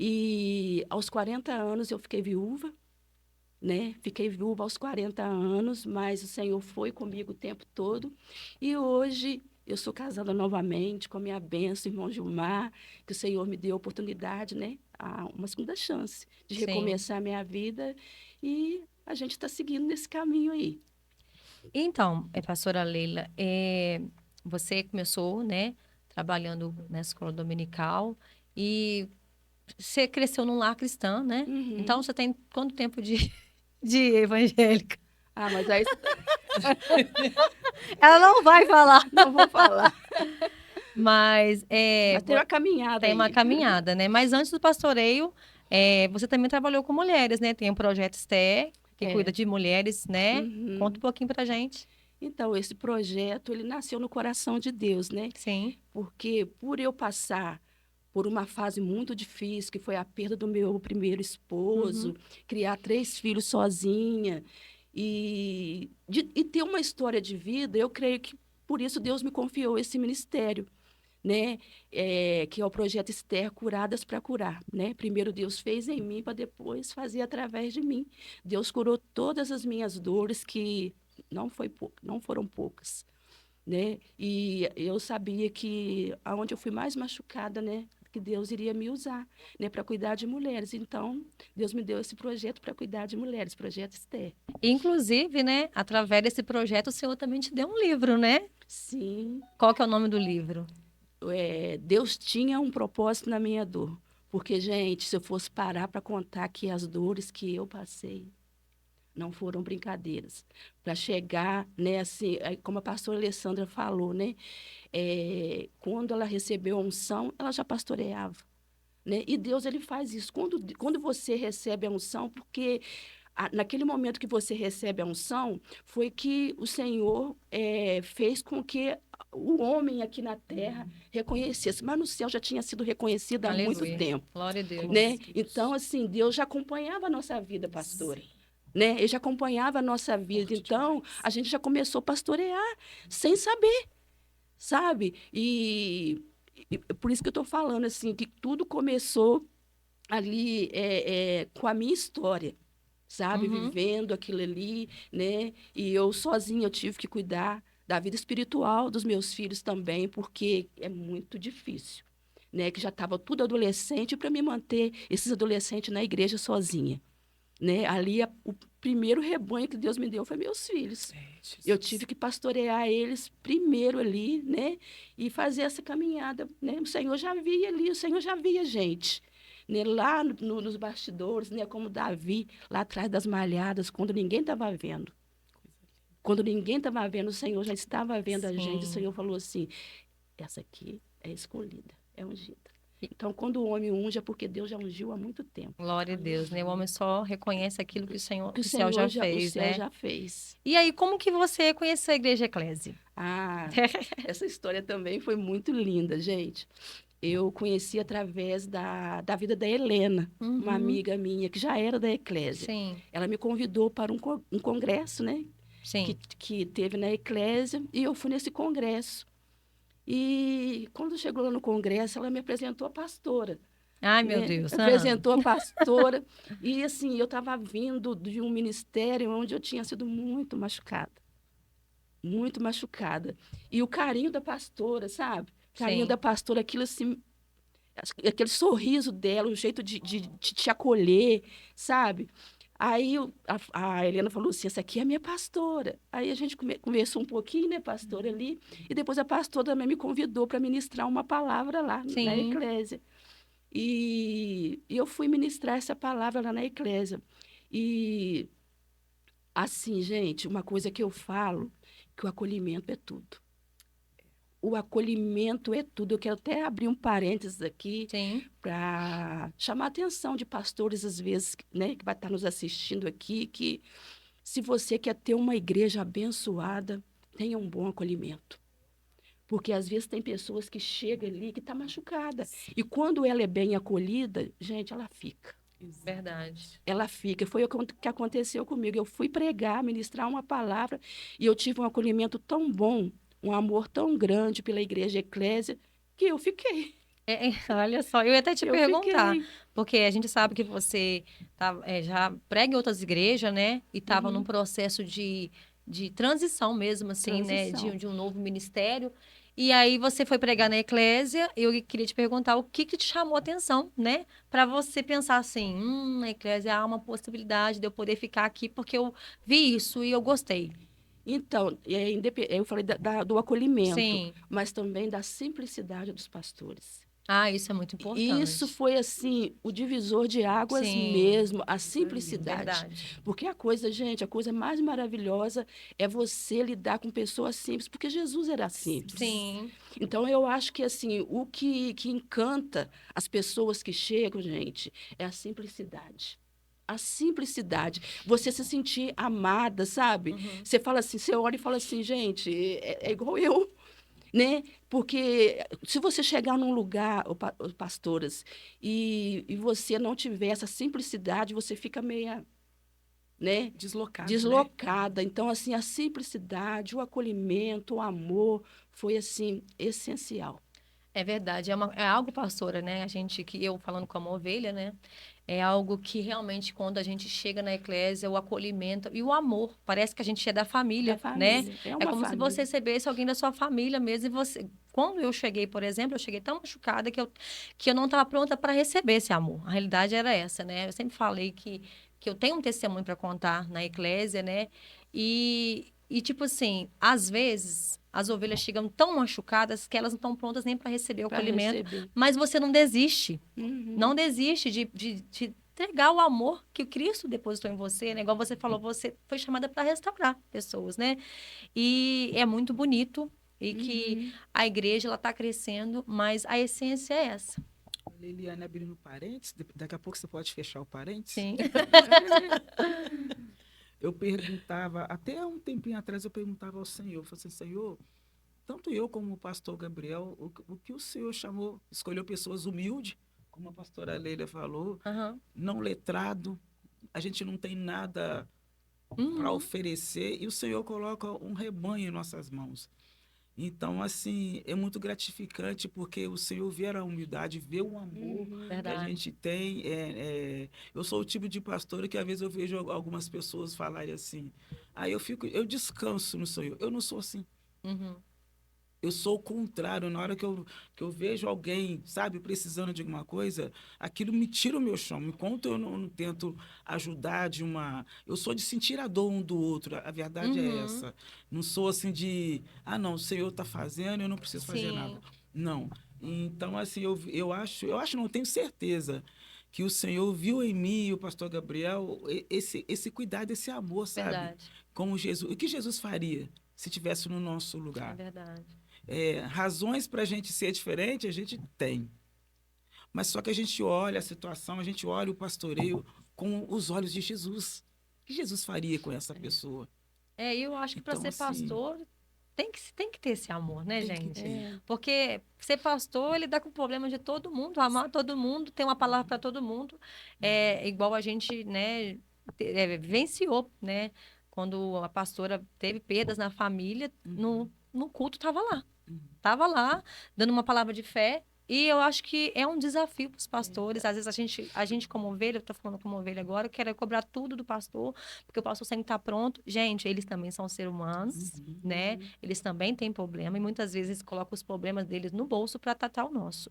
E aos 40 anos eu fiquei viúva, né? Fiquei viúva aos 40 anos, mas o Senhor foi comigo o tempo todo. E hoje eu sou casada novamente com a minha bênção, irmão Gilmar, que o Senhor me deu a oportunidade, né? Uma segunda chance de Sim. recomeçar a minha vida. E a gente está seguindo nesse caminho aí. Então, pastora Leila, você começou, né, trabalhando na escola dominical e você cresceu num lar cristão, né? Uhum. Então, você tem quanto tempo de evangélica? Ah, mas aí Ela não vai falar, não vou falar. mas Mas tem uma caminhada tem uma aí. caminhada, né? Mas antes do pastoreio, você também trabalhou com mulheres, né? Tem o Projeto Esther, que cuida É. de mulheres, né? Uhum. Conta um pouquinho pra gente. Então, esse projeto, ele nasceu no coração de Deus, né? Sim. Porque por eu passar por uma fase muito difícil, que foi a perda do meu primeiro esposo, Uhum. criar 3 filhos sozinha e ter uma história de vida, eu creio que por isso Deus me confiou esse ministério, né? Que é o projeto Esther Curadas para Curar, né? Primeiro Deus fez em mim para depois fazer através de mim. Deus curou todas as minhas dores que não foram poucas, né? E eu sabia que aonde eu fui mais machucada, né, que Deus iria me usar, né, para cuidar de mulheres. Então, Deus me deu esse projeto para cuidar de mulheres, projeto Esther. Inclusive, né, através desse projeto, o Senhor também te deu um livro, né? Sim, Qual que é o nome do livro? Deus tinha um propósito na minha dor. Porque, gente, se eu fosse parar para contar que as dores que eu passei não foram brincadeiras. Para chegar, né, assim, como a pastora Alessandra falou, né, quando ela recebeu a unção, ela já pastoreava, né? E Deus, ele faz isso. Quando você recebe a unção, porque naquele momento que você recebe a unção, foi que o Senhor fez com que o homem aqui na terra reconhecesse, mas no céu já tinha sido reconhecido há muito Aleluia. tempo, Glória a Deus. né? Então, assim, Deus já acompanhava a nossa vida, pastora. Né? Ele já acompanhava a nossa vida. Então, a gente já começou a pastorear sem saber, sabe? E por isso que eu estou falando, assim, que tudo começou ali com a minha história, sabe? Uhum. Vivendo aquilo ali, né? E eu sozinha eu tive que cuidar da vida espiritual dos meus filhos também, porque é muito difícil, né? Que já estava tudo adolescente para me manter esses adolescentes na igreja sozinha, né? Ali o primeiro rebanho que Deus me deu foi meus filhos. Eu tive que pastorear eles primeiro ali, né? E fazer essa caminhada, né? O Senhor já via ali, o Senhor já via gente, né? Lá nos bastidores, né? Como Davi, lá atrás das malhadas, quando ninguém estava vendo. Quando ninguém estava vendo, o Senhor já estava vendo a gente. O Sim. Senhor falou assim, essa aqui é escolhida, é ungida. Então, quando o homem unge, é porque Deus já ungiu há muito tempo. Glória a Deus, né? O homem só reconhece aquilo que o Senhor, Que o céu já fez, o céu né? já fez. E aí, como que você conheceu a Igreja Eclésia? Ah, essa história também foi muito linda, gente. Eu conheci através da vida da Helena, uma Uhum. amiga minha que já era da Eclésia. Sim, Ela me convidou para um congresso, né? sim. Que teve na Eclésia, e eu fui nesse congresso. E quando chegou lá no congresso, ela me apresentou a pastora, Ai, meu né? Deus. Apresentou a pastora. E assim, eu estava vindo de um ministério onde eu tinha sido muito machucada. Muito machucada. E o carinho da pastora, sabe? O carinho Sim. da pastora, aquilo assim, aquele sorriso dela, o jeito de te acolher, sabe? Aí a Helena falou assim, essa aqui é a minha pastora. Aí a gente conversou um pouquinho, né, pastora, ali, e depois a pastora também me convidou para ministrar uma palavra lá na Sim. eclésia. E eu fui ministrar essa palavra lá na eclésia. E, assim, gente, uma coisa que eu falo, que o acolhimento é tudo. O acolhimento é tudo. Eu quero até abrir um parênteses aqui Sim. para chamar a atenção de pastores, às vezes, né, que vai estar nos assistindo aqui, que se você quer ter uma igreja abençoada, tenha um bom acolhimento. Porque às vezes tem pessoas que chegam ali que está machucada. E quando ela é bem acolhida, gente, ela fica. Verdade. Ela fica. Foi o que aconteceu comigo. Eu fui pregar, ministrar uma palavra, e eu tive um acolhimento tão bom, um amor tão grande pela igreja eclésia, que eu fiquei. Olha só, eu ia até te Eu perguntar, fiquei. porque a gente sabe que você já prega em outras igrejas, né? E estava num Uhum. processo de transição mesmo, assim, né? Transição. De um novo ministério. E aí você foi pregar na eclésia, eu queria te perguntar o que te chamou a atenção, né? Para você pensar assim, na eclésia há uma possibilidade de eu poder ficar aqui porque eu vi isso e eu gostei. Então, eu falei do acolhimento, Sim. mas também da simplicidade dos pastores. Ah, isso é muito E isso importante. foi, assim, o divisor de águas Sim, mesmo, a simplicidade. verdade. Porque a coisa, gente, a coisa mais maravilhosa é você lidar com pessoas simples, porque Jesus era simples. Sim, Então, eu acho que, assim, o que encanta as pessoas que chegam, gente, é a simplicidade. A simplicidade. Você se sentir amada, sabe? uhum, Você fala assim, você olha e fala assim, gente, é igual eu, né? Porque se você chegar num lugar, ô pastoras, e você não tiver essa simplicidade, você fica meia, né? Deslocado, né? Deslocada. Então, assim, a simplicidade, o acolhimento, o amor foi, assim, essencial. é verdade. É algo, pastora, né? Eu falando como ovelha, né? É algo que realmente, quando a gente chega na eclésia, o acolhimento e o amor, parece que a gente é da Da família, né? família. É É uma como se você família. recebesse alguém da sua família mesmo. E você, quando eu cheguei, por exemplo, eu cheguei tão machucada que eu não estava pronta para receber esse amor. A realidade era essa, né? Eu sempre falei que eu tenho um testemunho para contar na eclésia, né? Tipo assim, às vezes as ovelhas chegam tão machucadas que elas não estão prontas nem para receber o Para acolhimento, receber. mas você não desiste. Uhum. Não desiste de entregar o amor que o Cristo depositou em você, né? Igual você falou, você foi chamada para restaurar pessoas, né? E é muito bonito e que Uhum. a igreja ela está crescendo, mas a essência é essa. Liliane, abrindo parênteses, daqui a pouco você pode fechar o parênteses. Sim. Eu perguntava, até um tempinho atrás, eu perguntava ao Senhor, eu falei assim, Senhor, tanto eu como o pastor Gabriel, o que o Senhor chamou, escolheu pessoas humildes, como a pastora Leila falou, Aham. não letrado, a gente não tem nada para Uhum. oferecer, e o Senhor coloca um rebanho em nossas mãos. Então, assim, é muito gratificante porque o Senhor vê a humildade, vê o amor Uhum. que a Verdade. gente tem. Eu sou o tipo de pastora que às vezes eu vejo algumas pessoas falarem assim. Aí eu descanso no Senhor. Eu não sou assim. Uhum. Eu sou o contrário. Na hora que eu vejo alguém, sabe, precisando de alguma coisa, aquilo me tira o meu chão. Enquanto eu não tento ajudar de uma. Eu sou de sentir a dor um do outro. A verdade é Uhum. essa. Não sou assim de. Ah, não, o Senhor está fazendo, eu não preciso fazer nada. Sim. Não. Então, assim, eu acho, não tenho certeza que o Senhor viu em mim e o pastor Gabriel esse cuidado, esse amor, sabe? Verdade. Como Jesus. O que Jesus faria se estivesse no nosso É lugar? verdade. Razões para a gente ser diferente, a gente tem. Mas só que a gente olha a situação, a gente olha o pastoreio com os olhos de Jesus. O que Jesus faria com essa pessoa? Eu acho que para Então, ser assim, pastor tem que ter esse amor, né, tem que gente? ter. É. Porque ser pastor, ele dá com o problema de todo mundo, amar todo mundo, ter uma palavra para todo mundo. É igual a gente, né, vivenciou, né? Quando a pastora teve perdas na família, Uhum. no culto estava lá. Estava lá, dando uma palavra de fé. E eu acho que é um desafio para os pastores. Às vezes a gente como ovelha, eu estou falando como ovelha agora, quer cobrar tudo do pastor, porque o pastor sempre está pronto. Gente, eles também são seres humanos, né? Eles também têm problema e muitas vezes colocam os problemas deles no bolso para tratar o nosso.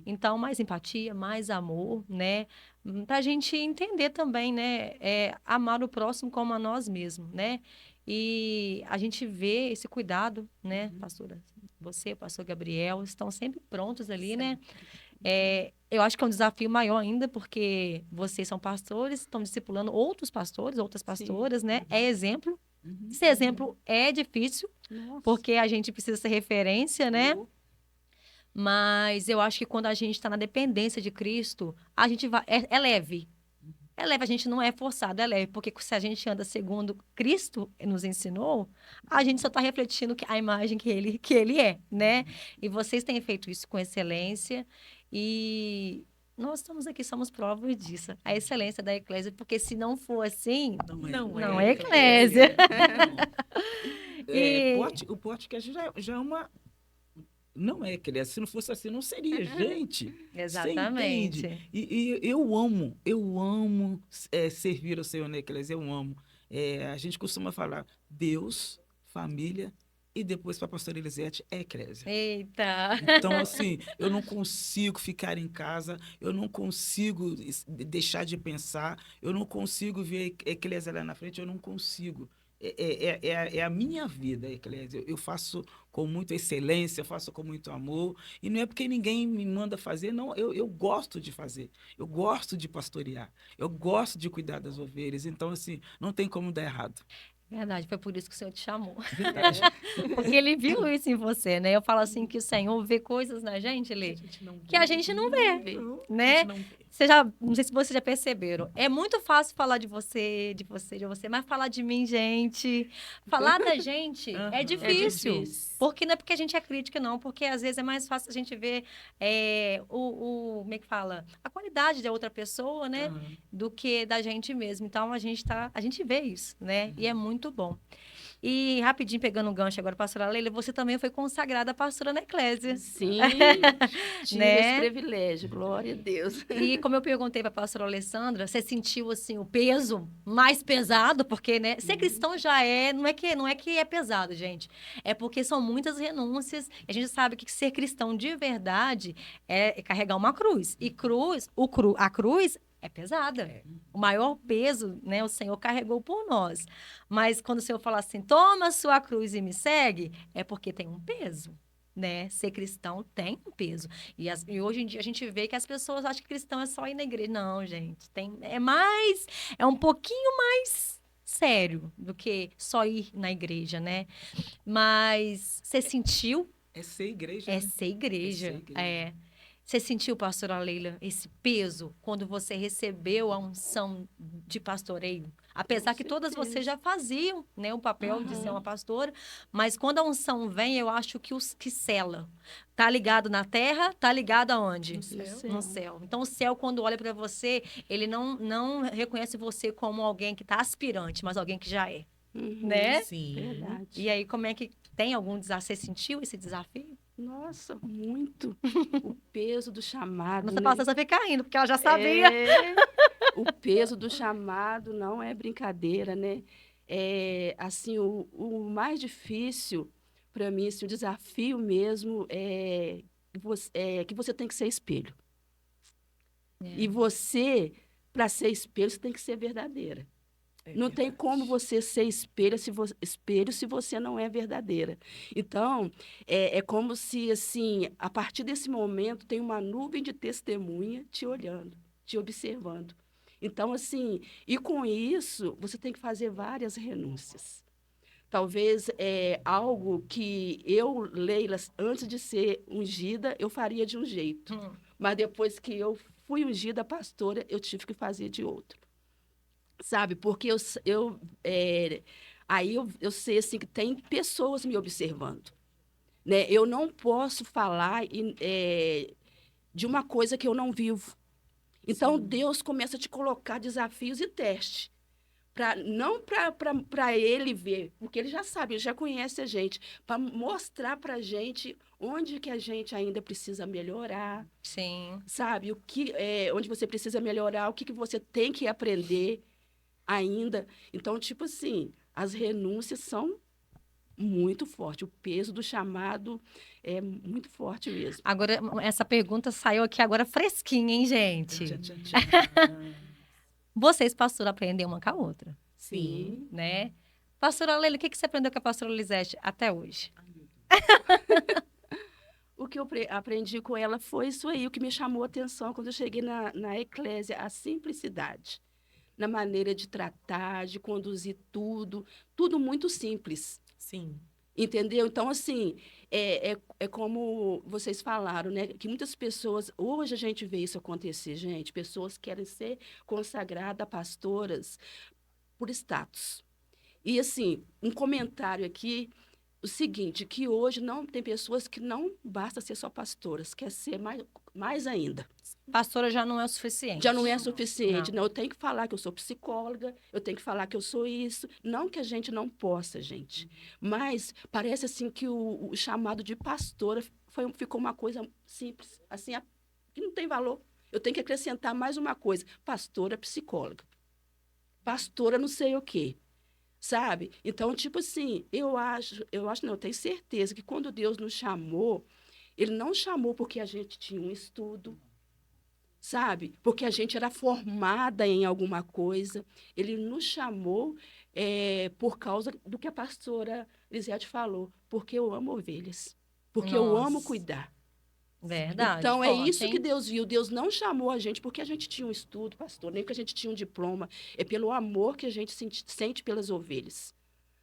Então, mais empatia, mais amor, né? Para a gente entender também, né? Amar o próximo como a nós mesmos, né? E a gente vê esse cuidado, né, pastora? Você, o pastor Gabriel, estão sempre prontos ali, né? Eu acho que é um desafio maior ainda, porque vocês são pastores, estão discipulando outros pastores, outras pastoras, né? É exemplo. Ser exemplo é difícil, Nossa. porque a gente precisa ser referência, né? Mas eu acho que quando a gente está na dependência de Cristo, a gente vai. É leve. É leve, a gente não é forçado, é leve, porque se a gente anda segundo Cristo nos ensinou, a gente só está refletindo a imagem que ele é, né? E vocês têm feito isso com excelência e nós estamos aqui, somos provas disso. A excelência da eclésia, porque se não for assim, não é eclésia. E- O podcast já é uma. Não é, criança. Se não fosse assim, não seria, gente. Exatamente. Você entende? E eu amo servir ao Senhor na eclésia, eu amo. A gente costuma falar Deus, família e depois para a pastora Elisete é eclésia. Eita! Então, assim, eu não consigo ficar em casa, eu não consigo deixar de pensar, eu não consigo ver a eclésia lá na frente, eu não consigo. É a minha vida, eclésia. Eu faço com muita excelência, eu faço com muito amor. E não é porque ninguém me manda fazer, não. Eu gosto de fazer. Eu gosto de pastorear. Eu gosto de cuidar das ovelhas. Então, assim, não tem como dar errado. Verdade, foi por isso que o Senhor te chamou. Verdade. Porque ele viu isso em você, né? Eu falo assim que o Senhor vê coisas na gente, Lê, que a gente não vê, né? Não sei se vocês já perceberam. É muito fácil falar de você, mas falar de mim, gente. Falar da gente é difícil. Porque não é porque a gente é crítica, não. Porque às vezes é mais fácil a gente ver como é que fala? A qualidade da outra pessoa, né? Do que da gente mesmo. Então a gente vê isso, né? E é muito bom. E rapidinho, pegando um gancho agora, pastora Leila, você também foi consagrada pastora na eclésia. Sim, tive Né? esse privilégio, glória a Deus. E como eu perguntei para a pastora Alessandra, você sentiu assim o peso mais pesado? Porque, né, ser cristão já não é que é pesado, gente. É porque são muitas renúncias. A gente sabe que ser cristão de verdade é carregar uma cruz. E a cruz é pesada. O maior peso, né, o Senhor carregou por nós. Mas quando o Senhor fala assim, toma a sua cruz e me segue, é porque tem um peso. Né? Ser cristão tem um peso. E hoje em dia a gente vê que as pessoas acham que cristão é só ir na igreja. Não, gente. É um pouquinho mais sério do que só ir na igreja, né? Mas você sentiu? É ser igreja. É né? ser igreja. É ser igreja. Você sentiu, pastora Leila, esse peso quando você recebeu a unção de pastoreio? Apesar que todas vocês já faziam, né, o papel de ser uma pastora, mas quando a unção vem, eu acho que sela. Tá ligado na terra, tá ligado aonde? No céu. No céu. Então o céu, quando olha para você, ele não reconhece você como alguém que tá aspirante, mas alguém que já é, né? Sim. Verdade. E aí, como é que tem algum desafio? Você sentiu esse desafio? Nossa, muito. O peso do chamado. Nossa né? pastora só fica rindo, porque ela já sabia. O peso do chamado não é brincadeira, né? Assim, o mais difícil para mim, assim, o desafio mesmo é que você tem que ser espelho. E você, para ser espelho, você tem que ser verdadeira. Não tem como você ser espelho se você não é verdadeira. Então, é como se, assim, a partir desse momento, tem uma nuvem de testemunha te olhando, te observando. Então, assim, e com isso, você tem que fazer várias renúncias. Talvez algo que eu, Leila, antes de ser ungida, eu faria de um jeito. Mas depois que eu fui ungida pastora, eu tive que fazer de outro. Sabe? Porque aí eu sei assim, que tem pessoas me observando. Né? Eu não posso falar de uma coisa que eu não vivo. Então, Deus começa a te colocar desafios e testes não para ele ver, porque ele já sabe, ele já conhece a gente, para mostrar para a gente onde que a gente ainda precisa melhorar, Sim. sabe? Onde você precisa melhorar, o que você tem que aprender ainda. Então, tipo assim, as renúncias são muito fortes, o peso do chamado é muito forte mesmo. Agora, essa pergunta saiu aqui agora fresquinha, hein, gente? Tchan, tchan, tchan. Vocês, pastor, aprendem uma com a outra, Sim. né? Pastora Leila, o que você aprendeu com a pastora Lisete até hoje? O que eu aprendi com ela foi isso aí, o que me chamou a atenção quando eu cheguei na eclésia, a simplicidade, na maneira de tratar, de conduzir tudo muito simples. Sim. Entendeu? Então, assim, é como vocês falaram, né? Que muitas pessoas, hoje a gente vê isso acontecer, gente, pessoas querem ser consagradas pastoras por status. E, assim, um comentário aqui, o seguinte, que hoje não tem pessoas que não basta ser só pastoras, quer ser mais ainda. Pastora já não é o suficiente. Já não é suficiente. Não. Não, eu tenho que falar que eu sou psicóloga, eu tenho que falar que eu sou isso. Não que a gente não possa, gente. Mas parece assim que o chamado de pastora ficou uma coisa simples, assim, que não tem valor. Eu tenho que acrescentar mais uma coisa. Pastora psicóloga. Pastora não sei o quê. Sabe? Então, tipo assim, não, eu tenho certeza que quando Deus nos chamou, Ele não chamou porque a gente tinha um estudo, sabe? Porque a gente era formada em alguma coisa. Ele nos chamou por causa do que a pastora Lisete falou, porque eu amo ovelhas, porque eu amo Nossa. cuidar. Verdade. Então, é forte, isso que hein? Deus viu. Deus não chamou a gente porque a gente tinha um estudo, pastor, nem porque a gente tinha um diploma. É pelo amor que a gente sente pelas ovelhas,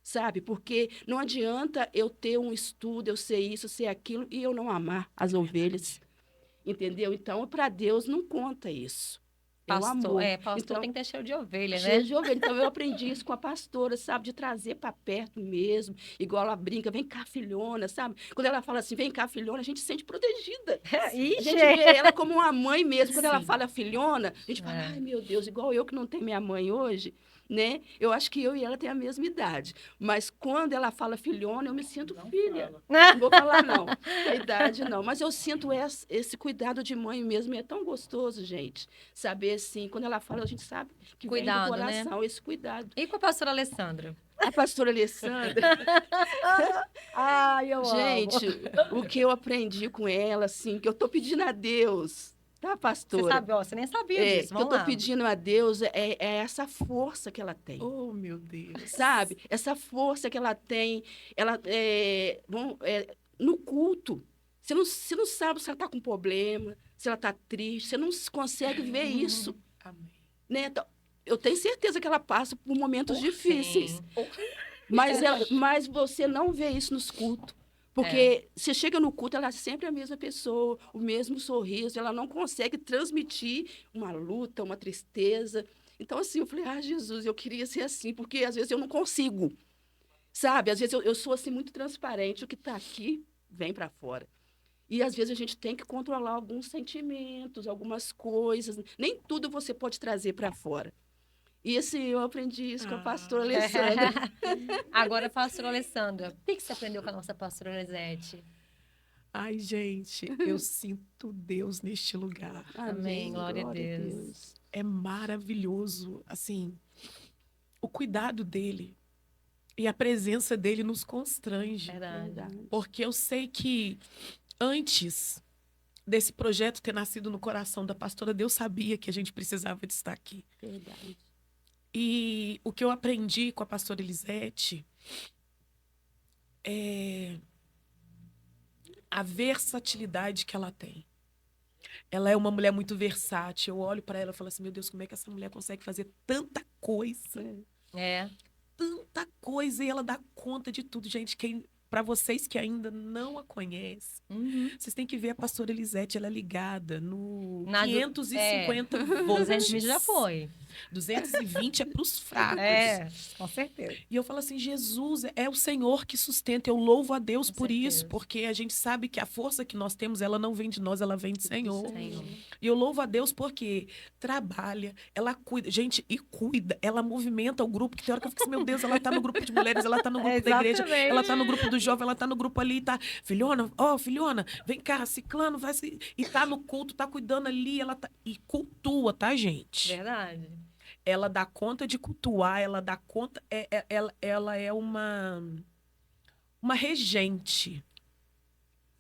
sabe? Porque não adianta eu ter um estudo, eu ser isso, ser aquilo, e eu não amar as ovelhas. Entendeu? Então, para Deus não conta isso. É o amor. Pastor Então, tem que ter cheiro de ovelha, cheio né? de ovelha. Então, eu aprendi isso com a pastora, sabe? De trazer para perto mesmo. Igual ela brinca, vem cá, filhona, sabe? Quando ela fala assim, vem cá, filhona, a gente se sente protegida. A Ixi! gente vê ela como uma mãe mesmo. Quando ela Sim. fala filhona, a gente fala, É. ai, meu Deus, igual eu que não tenho minha mãe hoje, né? Eu acho que eu e ela temos a mesma idade. Mas quando ela fala filhona, eu me sinto filha. Não vou falar, não. A idade, não. Mas eu sinto esse cuidado de mãe mesmo. E é tão gostoso, gente. Saber, assim, quando ela fala, a gente sabe que Cuidado, vem do né? coração, esse cuidado. E com a pastora Alessandra? A pastora Alessandra, Ai, eu gente, amo. o que eu aprendi com ela, assim, que eu tô pedindo a Deus, tá, Você pastora? sabe, ó, você nem sabia disso. Que eu Vamos tô lá. pedindo a Deus é essa força que ela tem. Oh, meu Deus. Sabe? Essa força que ela tem, no culto. Você não sabe se ela está com problema, se ela está triste, você não consegue ver isso. Amém. Né? Então, eu tenho certeza que ela passa por momentos difíceis, Sim. mas você não vê isso nos cultos. Porque você chega no culto, ela é sempre a mesma pessoa, o mesmo sorriso, ela não consegue transmitir uma luta, uma tristeza. Então, assim, eu falei, Jesus, eu queria ser assim, porque às vezes eu não consigo, sabe? Às vezes eu sou, assim, muito transparente, o que está aqui vem para fora. E, às vezes, a gente tem que controlar alguns sentimentos, algumas coisas. Nem tudo você pode trazer para fora. E, assim, eu aprendi isso com a pastora Alessandra. Agora, pastora Alessandra, o que você aprendeu com a nossa pastora Lisete? Ai, gente, eu sinto Deus neste lugar. Amém, glória a Deus. É maravilhoso, assim, o cuidado dele e a presença dele nos constrange. Verdade. Porque eu sei que antes desse projeto ter nascido no coração da pastora, Deus sabia que a gente precisava de estar aqui. Verdade. E o que eu aprendi com a pastora Elisete é a versatilidade que ela tem. Ela é uma mulher muito versátil. Eu olho para ela e falo assim, meu Deus, como é que essa mulher consegue fazer tanta coisa? É. Tanta coisa, e ela dá conta de tudo. Gente, quem para vocês que ainda não a conhecem, vocês têm que ver a pastora Elisete, ela é ligada no 550 volts. 220 já foi. 220 é para os fracos. Com certeza. E eu falo assim, Jesus é o Senhor que sustenta. Eu louvo a Deus Com por isso, certeza. porque a gente sabe que a força que nós temos, ela não vem de nós, ela vem do Senhor. Senhor. E eu louvo a Deus porque trabalha, ela cuida, gente, e cuida, ela movimenta o grupo, que tem hora que eu fico assim, meu Deus, ela tá no grupo de mulheres, ela tá no grupo da igreja, Exatamente. ela tá no grupo do jovem, ela tá no grupo ali, tá, filhona, filhona, vem cá, ciclano, vai se... E tá no culto, tá cuidando ali, ela tá... E cultua, tá, gente? Verdade. Ela dá conta de cultuar, ela dá conta, ela é uma regente,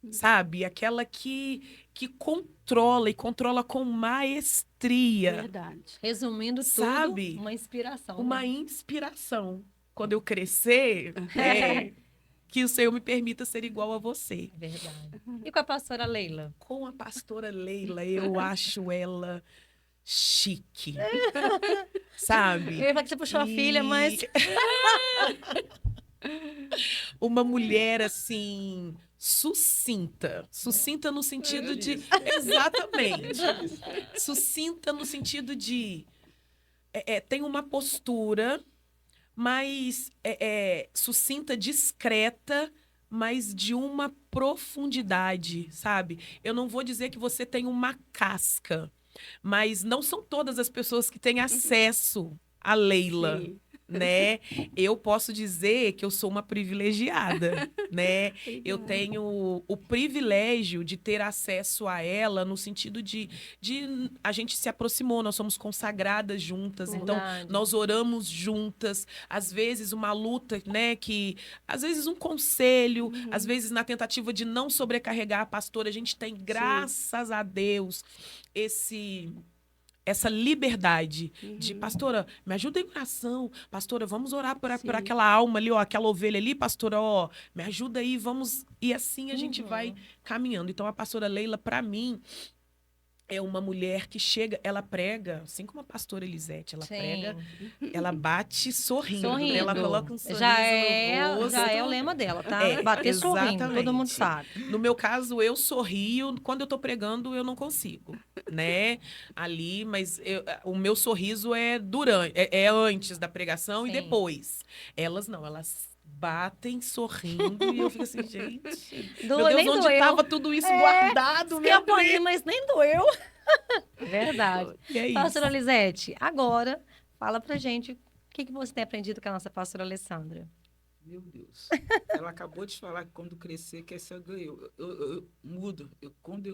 sabe? Aquela que controla e controla com maestria. Verdade. Resumindo tudo, Sabe? uma inspiração. Uma né? inspiração. Quando eu crescer, que o Senhor me permita ser igual a você. Verdade. E com a pastora Leila? Com a pastora Leila, eu acho ela chique. Sabe? Eu ia falar que você puxou a filha, mas... Uma mulher, assim, sucinta. Sucinta no sentido de... Exatamente. Sucinta no sentido de... tem uma postura, mas sucinta, discreta, mas de uma profundidade, sabe? Eu não vou dizer que você tem uma casca, mas não são todas as pessoas que têm acesso a Leila. Sim. Né? Eu posso dizer que eu sou uma privilegiada, né? Eu tenho o privilégio de ter acesso a ela no sentido de a gente se aproximou, nós somos consagradas juntas, então Verdade. nós oramos juntas, às vezes uma luta, né, que às vezes um conselho, às vezes na tentativa de não sobrecarregar a pastora, a gente tem, graças a Deus, essa liberdade de, pastora, me ajuda em oração, pastora, vamos orar por aquela alma ali, ó, aquela ovelha ali, pastora, ó, me ajuda aí, vamos... E assim a gente vai caminhando. Então, a pastora Leila, para mim, é uma mulher que chega, ela prega, assim como a pastora Elisete, ela Sim. prega, ela bate sorrindo, Sorrindo. né? Ela coloca um sorriso Já no rosto. é o lema dela, tá? É, Bater sorrindo, todo exatamente. mundo sabe. No meu caso, eu sorrio. Quando eu tô pregando, eu não consigo, né? Ali, mas o meu sorriso é durante, é antes da pregação e Sim. depois. Elas não, elas batem sorrindo e eu fico assim, gente, Do- meu Deus, nem onde doeu. estava tudo isso guardado, Eu meu apanhei, Deus? mas nem doeu. Verdade. E é isso. Pastora Lisete, agora fala pra gente o que você tem aprendido com a nossa pastora Alessandra. Meu Deus. Ela acabou de falar que quando crescer, quer ser igual eu mudo. Quando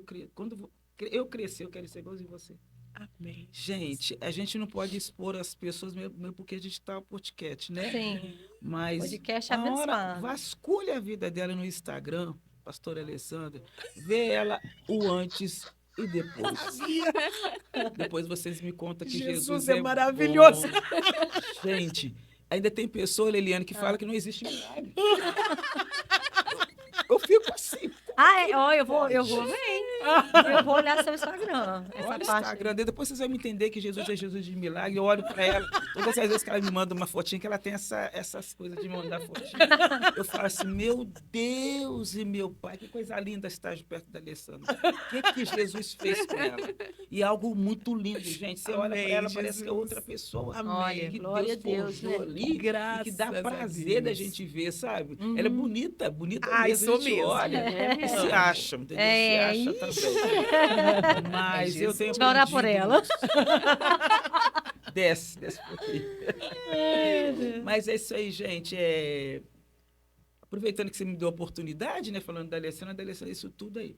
eu crescer, eu quero ser igualzinho você. Amém. Gente, a gente não pode expor as pessoas mesmo porque a gente está no podcast, né? Sim. Mas Podcast a hora, abençoado. vasculhe a vida dela no Instagram, pastora Alessandra, vê ela o antes e depois. Depois vocês me contam que Jesus é maravilhoso. bom. Gente, ainda tem pessoa, Leliane, que fala que não existe milagre. Eu fico assim. Eu vou ver. Eu vou olhar seu Instagram. Essa Olha o parte. Instagram dele, depois vocês vão me entender que Jesus é Jesus de milagre. Eu olho pra ela, todas as vezes que ela me manda uma fotinha, que ela tem essas coisas de me mandar fotinha. Eu falo assim, meu Deus e meu Pai, que coisa linda estar perto da Alessandra. O que Jesus fez com ela? E é algo muito lindo, gente. Você olha pra Amém, ela, parece que é Jesus. outra pessoa. Amém. Olha, Que glória a Deus Deus, forjou né? ali e Graças que dá a prazer da Deus. gente ver, sabe? Ela é bonita, bonita Ai, mesmo. sou A gente mesmo. olha e se acha, entendeu? É, Se acha também. Mas eu tenho Vai orar por aprendido ela. isso. Desce um pouquinho. Mas é isso aí, gente. Aproveitando que você me deu a oportunidade, né? Falando da Alessandra, isso tudo aí.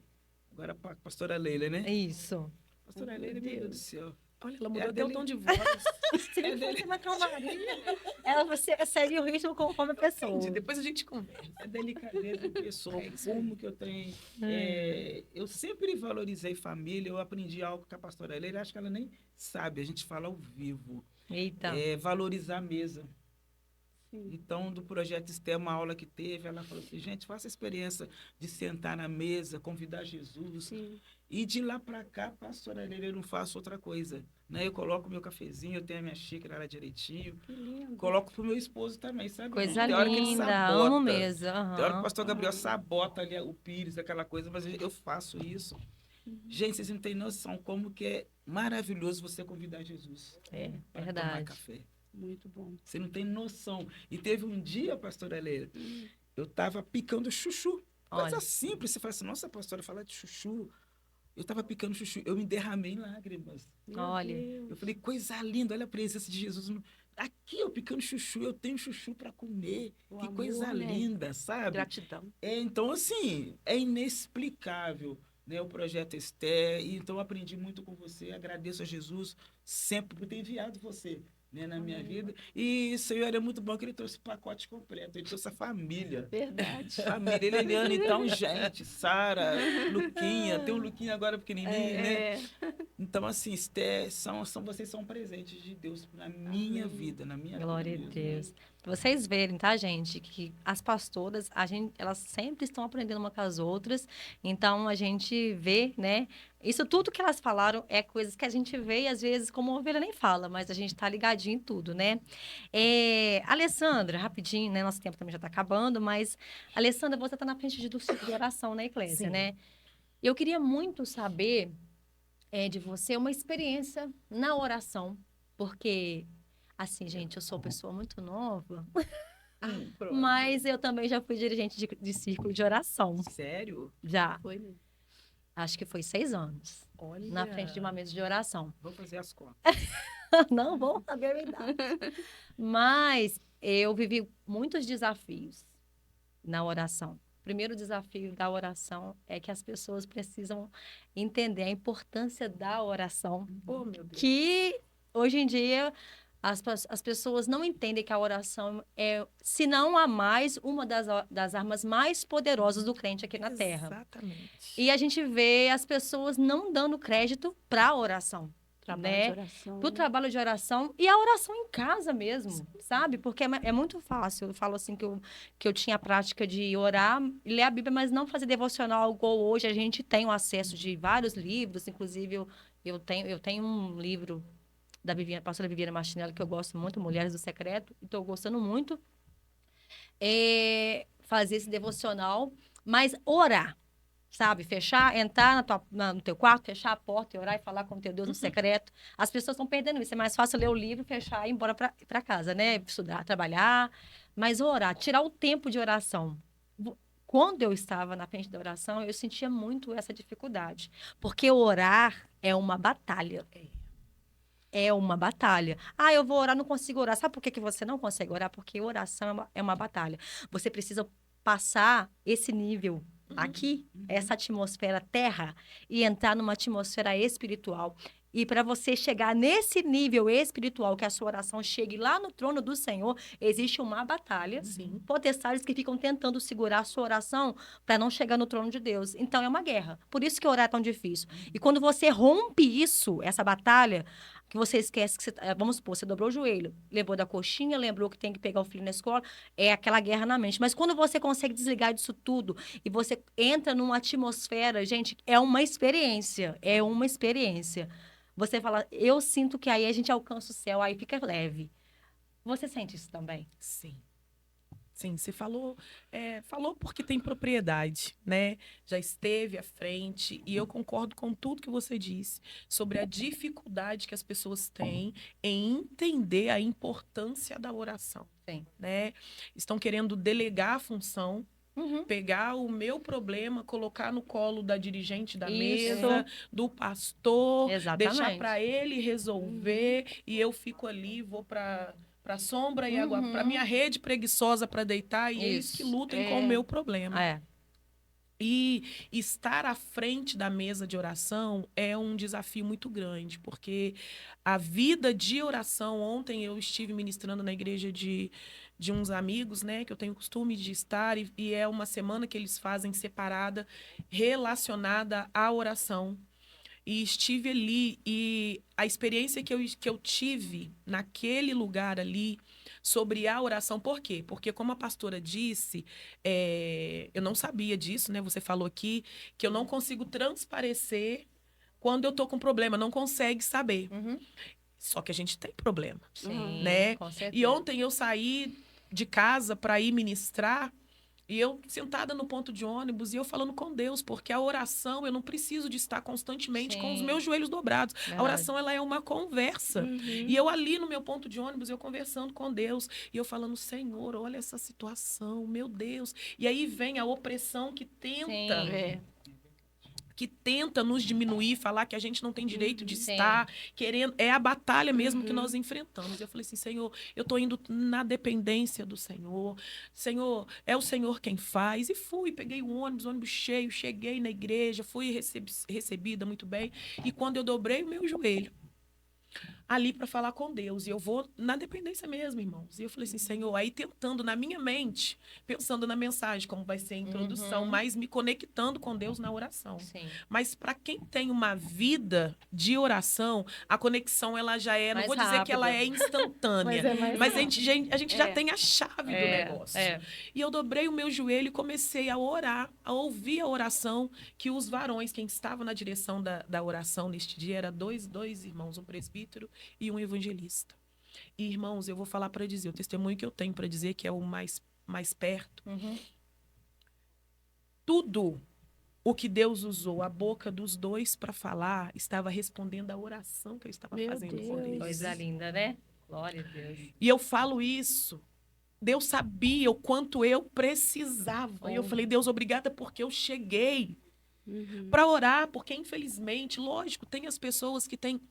Agora a pastora Leila, né? Isso. Pastora Leila, meu Deus do céu. Olha, ela mudou É até o dele. tom de voz. Se não fosse uma calmaria, ela seria o ritmo conforme a pessoa. Gente, depois a gente conversa. É delicadeza de pessoa, como que eu tenho... eu sempre valorizei família, eu aprendi algo com a pastora Leila, acho que ela nem sabe, a gente fala ao vivo. Eita. Valorizar a mesa. Sim. Então, do projeto Esté, uma aula que teve, ela falou assim, gente, faça a experiência de sentar na mesa, convidar Jesus. Sim. E de lá para cá, pastora Leila, eu não faço outra coisa. Né? Eu coloco meu cafezinho, eu tenho a minha xícara lá direitinho. Que lindo. Coloco pro meu esposo também, sabe? Coisa Tem hora que ele linda, sabota. amo mesmo. Tem hora que o Aham. pastor Gabriel sabota ali o pires, aquela coisa, mas eu faço isso. Gente, vocês não têm noção como que é maravilhoso você convidar Jesus É, para tomar verdade. café. Muito bom. Você não tem noção. E teve um dia, pastora Leila, eu estava picando chuchu. Coisa Olha. simples. Você fala assim, nossa, pastora, falar de chuchu. Eu estava picando chuchu. Eu me derramei em lágrimas. Meu Olha. Deus. Eu falei, coisa linda, olha a presença de Jesus. Aqui, eu picando chuchu, eu tenho chuchu para comer. O Que amor, coisa né? linda, sabe? Gratidão. Então, assim, é inexplicável, né, o projeto Esté. E então, eu aprendi muito com você. Agradeço a Jesus sempre por ter enviado você, né, na minha vida. E o Senhor é muito bom que ele trouxe o pacote completo. Ele trouxe a família. Verdade. Família, Eliane, então, gente, Sara, Luquinha, tem um Luquinha agora pequenininho, né? É. Então, assim, Esté, vocês são presentes de Deus na minha vida, na minha Glória a vida mesmo. Deus. Pra vocês verem, tá, gente? Que as pastoras, elas sempre estão aprendendo uma com as outras. Então, a gente vê, né? Isso tudo que elas falaram é coisas que a gente vê e, às vezes, como a ovelha nem fala, mas a gente tá ligadinho em tudo, né? Alessandra, rapidinho, né? Nosso tempo também já tá acabando, mas, Alessandra, você tá na frente do ciclo de oração na Eclésia, Sim. né? Eu queria muito saber de você uma experiência na oração, porque, assim, gente, eu sou uma pessoa muito nova, Pronto. mas eu também já fui dirigente de círculo de oração. Sério? Já. Foi mesmo. Acho que foi 6 anos. Olha. Na frente de uma mesa de oração. Vou fazer as contas. Não vou saber a idade. Mas eu vivi muitos desafios na oração. O primeiro desafio da oração é que as pessoas precisam entender a importância da oração. Oh, meu Deus. Que hoje em dia as pessoas não entendem que a oração é, se não a mais, uma das armas mais poderosas do crente aqui na Terra. Exatamente. E a gente vê as pessoas não dando crédito para a oração. Trabalho Né? de oração. Para o trabalho de oração e a oração em casa mesmo, sabe? Porque é muito fácil. Eu falo assim que eu tinha a prática de orar e ler a Bíblia, mas não fazer devocional igual hoje. A gente tem o acesso de vários livros, inclusive eu tenho um livro da pastora Viviane Martinelli que eu gosto muito, Mulheres do Secreto, e estou gostando muito. Fazer esse devocional, mas orar. Sabe, entrar no teu quarto, fechar a porta e orar e falar com o teu Deus no secreto. As pessoas estão perdendo isso. É mais fácil ler o livro, fechar e ir embora para casa, né? Estudar, trabalhar. Mas orar, tirar o tempo de oração. Quando eu estava na frente da oração, eu sentia muito essa dificuldade. Porque orar é uma batalha. É uma batalha. Ah, eu vou orar, não consigo orar. Sabe por que você não consegue orar? Porque oração é uma batalha. Você precisa passar esse nível aqui, essa atmosfera terra, e entrar numa atmosfera espiritual. E para você chegar nesse nível espiritual, que a sua oração chegue lá no trono do Senhor, existe uma batalha. Sim. Potestades que ficam tentando segurar a sua oração para não chegar no trono de Deus. Então é uma guerra. Por isso que orar é tão difícil. E quando você rompe isso, essa batalha, que você esquece que vamos supor, você dobrou o joelho, lembrou da coxinha, lembrou que tem que pegar o filho na escola, é aquela guerra na mente. Mas quando você consegue desligar disso tudo e você entra numa atmosfera, gente, é uma experiência. É uma experiência. Você fala, eu sinto que aí a gente alcança o céu, aí fica leve. Você sente isso também? Sim. Sim, você falou porque tem propriedade, né? Já esteve à frente e eu concordo com tudo que você disse sobre a dificuldade que as pessoas têm em entender a importância da oração, Sim. né? Estão querendo delegar a função, Uhum. pegar o meu problema, colocar no colo da dirigente da Isso. mesa, do pastor, Exatamente. deixar para ele resolver e eu fico ali, vou para sombra e água, para minha rede preguiçosa para deitar e eles que Isso. lutem com o meu problema. É. E estar à frente da mesa de oração é um desafio muito grande, porque a vida de oração, ontem eu estive ministrando na igreja de uns amigos, né, que eu tenho costume de estar, e é uma semana que eles fazem separada, relacionada à oração. E estive ali, e a experiência que eu tive naquele lugar ali sobre a oração. Por quê? Porque, como a pastora disse, eu não sabia disso, né? Você falou aqui que eu não consigo transparecer quando eu tô com problema, não consegue saber. Uhum. Só que a gente tem problema, Sim, né? com E certeza. ontem eu saí de casa para ir ministrar e eu sentada no ponto de ônibus e eu falando com Deus, porque a oração eu não preciso de estar constantemente com os Sim. meus joelhos dobrados. A Verdade. oração ela é uma conversa. E eu ali no meu ponto de ônibus, eu conversando com Deus, e eu falando, Senhor, olha essa situação, meu Deus. E aí vem a opressão que tenta Sim. É. que tenta nos diminuir, falar que a gente não tem direito de Sim. estar querendo. É a batalha mesmo que nós enfrentamos. Eu falei assim, Senhor, eu tô indo na dependência do Senhor. Senhor, é o Senhor quem faz. E fui, peguei o ônibus cheio, cheguei na igreja, fui recebida muito bem. E quando eu dobrei o meu joelho, ali para falar com Deus. E eu vou na dependência mesmo, irmãos. E eu falei assim, Senhor, aí tentando na minha mente, pensando na mensagem, como vai ser a introdução, mas me conectando com Deus na oração. Sim. Mas para quem tem uma vida de oração, a conexão ela já é, não Mais vou dizer que ela rápida. é instantânea, Mas é mais mas a gente já É. tem a chave do negócio. É. E eu dobrei o meu joelho e comecei a orar, a ouvir a oração que os varões, quem estava na direção da oração neste dia, era dois irmãos, um presbítero e um evangelista. E, irmãos, eu vou falar para dizer, o testemunho que eu tenho para dizer, que é o mais perto. Uhum. Tudo o que Deus usou a boca dos dois para falar estava respondendo à oração que eu estava Meu fazendo com Deus. Deus. Coisa linda, né? Glória a Deus. E eu falo isso. Deus sabia o quanto eu precisava. E eu falei, Deus, obrigada porque eu cheguei para orar, porque infelizmente, lógico, tem as pessoas que têm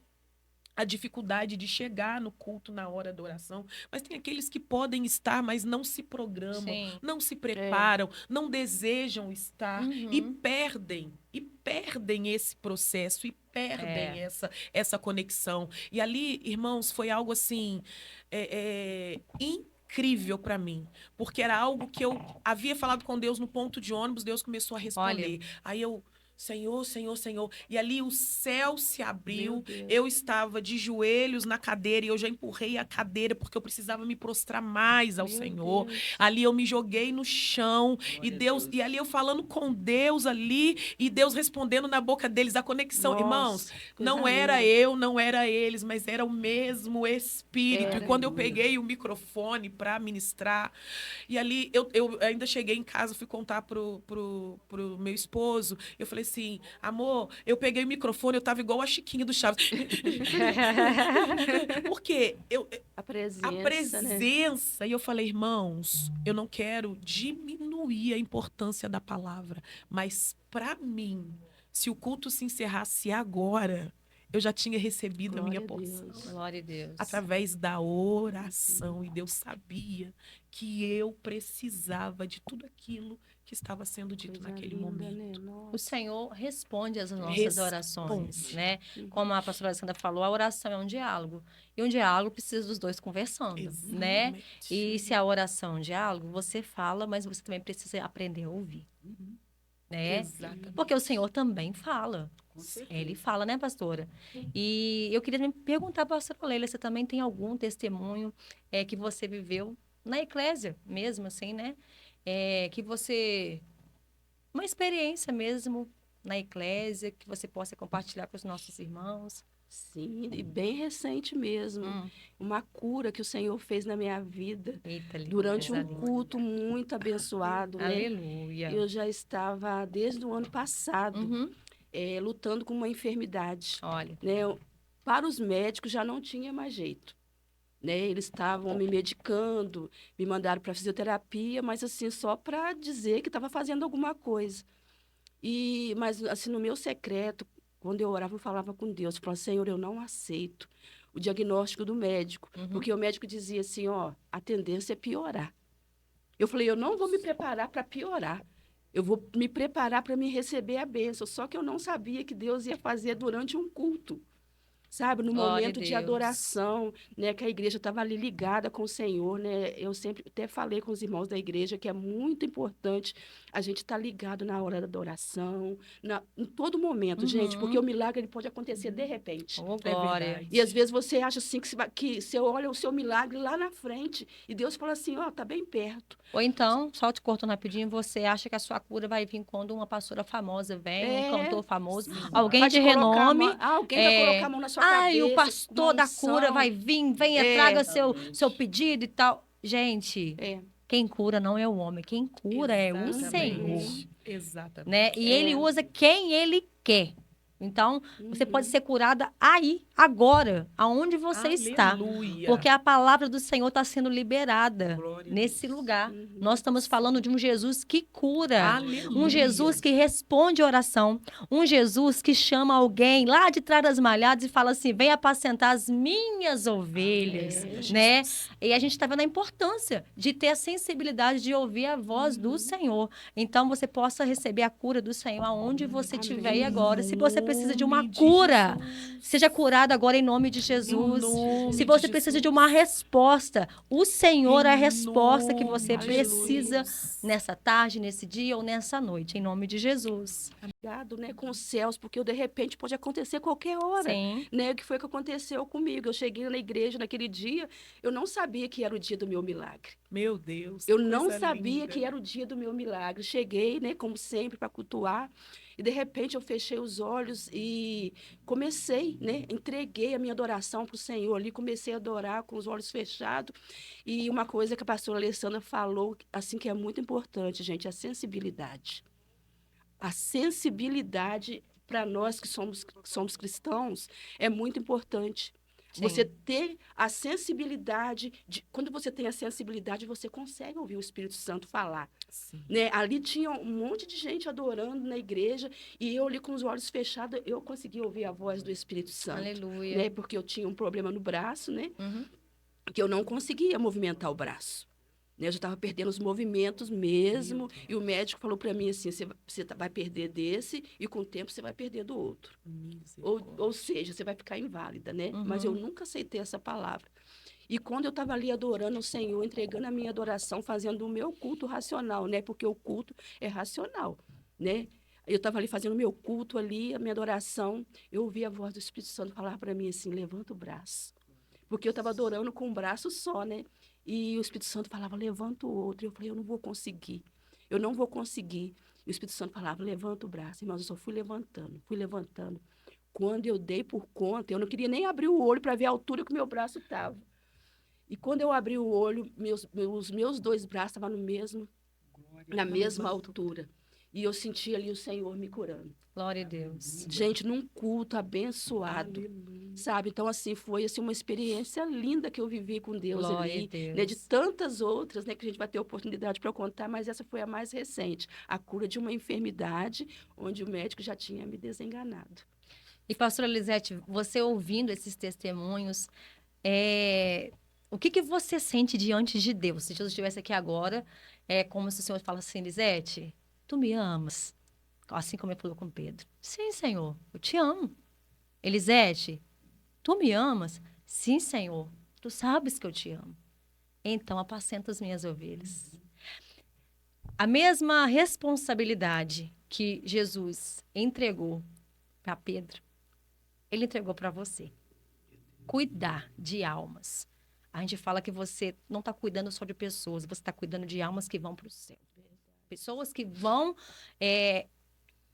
a dificuldade de chegar no culto na hora da oração, mas tem aqueles que podem estar, mas não se programam, Sim. não se preparam, não desejam estar Uhum. e perdem esse processo e perdem essa conexão. E ali, irmãos, foi algo assim incrível para mim, porque era algo que eu havia falado com Deus no ponto de ônibus, Deus começou a responder. Aí eu Senhor, Senhor, Senhor. E ali o céu se abriu. Eu estava de joelhos na cadeira e eu já empurrei a cadeira porque eu precisava me prostrar mais ao Senhor. Deus. Ali eu me joguei no chão e Deus, e ali eu falando com Deus ali e Deus respondendo na boca deles a conexão. Nossa, Irmãos, coisa não era linda. eu, não era eles, mas era o mesmo Espírito. Era. E quando eu peguei o microfone para ministrar, e ali eu ainda cheguei em casa, fui contar pro meu esposo. Eu falei assim, amor, eu peguei o microfone, eu tava igual a Chiquinha do Chaves. Porque A presença, a né? presença, e eu falei, irmãos, eu não quero diminuir a importância da palavra, mas para mim, se o culto se encerrasse agora, eu já tinha recebido a minha Glória a porção. Deus. Glória a Deus. Através da oração. E Deus sabia que eu precisava de tudo aquilo que estava sendo dito Coisa naquele linda, momento. né? O Nossa. Senhor responde às nossas Responde. orações, né? Como a pastora Alessandra falou, a oração é um diálogo. E um diálogo precisa dos dois conversando, né? Exatamente. E se a oração é um diálogo, você fala, mas você também precisa aprender a ouvir, né? Exatamente. Porque o Senhor também fala. Ele fala, né, pastora? E eu queria perguntar para a pastora Leila, você também tem algum testemunho que você viveu na eclésia mesmo, assim, né? Que você... Uma experiência mesmo na eclésia que você possa compartilhar com os nossos irmãos. Sim, e bem recente mesmo. Uma cura que o Senhor fez na minha vida Eita, durante coisa um linda. culto muito abençoado, né? Aleluia. Eu já estava desde o ano passado Uhum. lutando com uma enfermidade, Olha, né? Para os médicos já não tinha mais jeito, né? Eles estavam me medicando, me mandaram para fisioterapia, mas assim só para dizer que estava fazendo alguma coisa. Mas assim no meu secreto, quando eu orava, eu falava com Deus, eu falava, Senhor, eu não aceito o diagnóstico do médico, porque o médico dizia assim, ó, a tendência é piorar. Eu falei, eu não vou me preparar para piorar. Eu vou me preparar para me receber a bênção. Só que eu não sabia que Deus ia fazer durante um culto. sabe, no Glória a momento de Deus. adoração, né, que a igreja estava ali ligada com o Senhor, né? Eu sempre até falei com os irmãos da igreja que é muito importante a gente estar ligado na hora da adoração, em todo momento, gente, porque Uhum. o milagre ele pode acontecer de repente. Oh, É glória. verdade. E às vezes você acha assim que você olha o seu milagre lá na frente e Deus fala assim, ó, tá bem perto. Ou então, só te cortando rapidinho, você acha que a sua cura vai vir quando uma pastora famosa vem, um cantor famoso, Sim. alguém Vai de te colocar renome. alguém vai colocar a mão na sua Ai, o cabeça, com uma pastor da cura unção. vai vir, venha, É. traga seu Exatamente. pedido e tal. Gente, É. quem cura não é o homem, quem cura é o Exatamente. Senhor, Exatamente. né? E ele É. usa quem ele quer. Então, você Uhum. pode ser curada aí, agora, aonde você está. Aleluia. Porque a palavra do Senhor está sendo liberada Glória a nesse Deus. lugar. Uhum. Nós estamos falando de um Jesus que cura. Aleluia. Um Jesus que responde oração. Um Jesus que chama alguém lá de trás das malhadas e fala assim: vem apacentar as minhas ovelhas, É. né? E a gente está vendo a importância de ter a sensibilidade de ouvir a voz do Senhor. Então, você possa receber a cura do Senhor aonde você Amém. estiver e agora. Se você precisa de uma Nome de cura, Jesus. seja curado agora em nome de Em Jesus. nome Se de você precisa de uma resposta, o Senhor é a Em resposta que nome você de precisa Jesus. nessa tarde, nesse dia ou nessa noite, em nome de Jesus. Ligado, né, com os céus, porque de repente pode acontecer qualquer hora, Sim. né? Que foi o que aconteceu comigo. Eu cheguei na igreja naquele dia, eu não sabia que era o dia do meu milagre. Meu Deus, Eu que não coisa sabia linda. que era o dia do meu milagre. Cheguei, né, como sempre, para cultuar. E de repente eu fechei os olhos e comecei, né, entreguei a minha adoração para o Senhor ali, comecei a adorar com os olhos fechados. E uma coisa que a pastora Alessandra falou, assim, que é muito importante, gente, a sensibilidade. A sensibilidade para nós que somos cristãos é muito importante. Você Sim. ter a sensibilidade, quando você tem a sensibilidade, você consegue ouvir o Espírito Santo falar. Sim. Né? Ali tinha um monte de gente adorando na igreja e eu ali com os olhos fechados, eu consegui ouvir a voz do Espírito Santo. Aleluia. Né? Porque eu tinha um problema no braço, né? Uhum. Que eu não conseguia movimentar o braço. Né? Eu já estava perdendo os movimentos mesmo, e o médico falou para mim assim, você vai perder desse e com o tempo você vai perder do outro. Ou seja, você vai ficar inválida, né? Uhum. Mas eu nunca aceitei essa palavra. E quando eu estava ali adorando o Senhor, entregando a minha adoração, fazendo o meu culto racional, né? Porque o culto é racional, né? Eu estava ali fazendo o meu culto ali, a minha adoração, eu ouvi a voz do Espírito Santo falar para mim assim, levanta o braço. Porque eu estava adorando com um braço só, né? E o Espírito Santo falava, levanta o outro. Eu falei, eu não vou conseguir. Eu não vou conseguir. E o Espírito Santo falava, levanta o braço. Irmãos, eu só fui levantando, fui levantando. Quando eu dei por conta, eu não queria nem abrir o olho para ver a altura que o meu braço estava. E quando eu abri o olho, os meus dois braços estavam na mesma altura. E eu senti ali o Senhor me curando. Glória a Deus. Gente, num culto abençoado. Aleluia. Sabe? Então, assim, foi assim, uma experiência linda que eu vivi com Deus Glória ali, a Deus. né? De tantas outras, né? Que a gente vai ter oportunidade para contar, mas essa foi a mais recente. A cura de uma enfermidade onde o médico já tinha me desenganado. E, pastora Lisete, você ouvindo esses testemunhos, o que você sente diante de Deus? Se Jesus estivesse aqui agora, é como se o Senhor falasse assim, Lisete, tu me amas? Assim como ele falou com Pedro. Sim, Senhor, eu te amo. Elisete, tu me amas? Sim, Senhor, tu sabes que eu te amo. Então, apacenta as minhas ovelhas. A mesma responsabilidade que Jesus entregou para Pedro, ele entregou para você. Cuidar de almas. A gente fala que você não está cuidando só de pessoas, você está cuidando de almas que vão para o céu. Pessoas que vão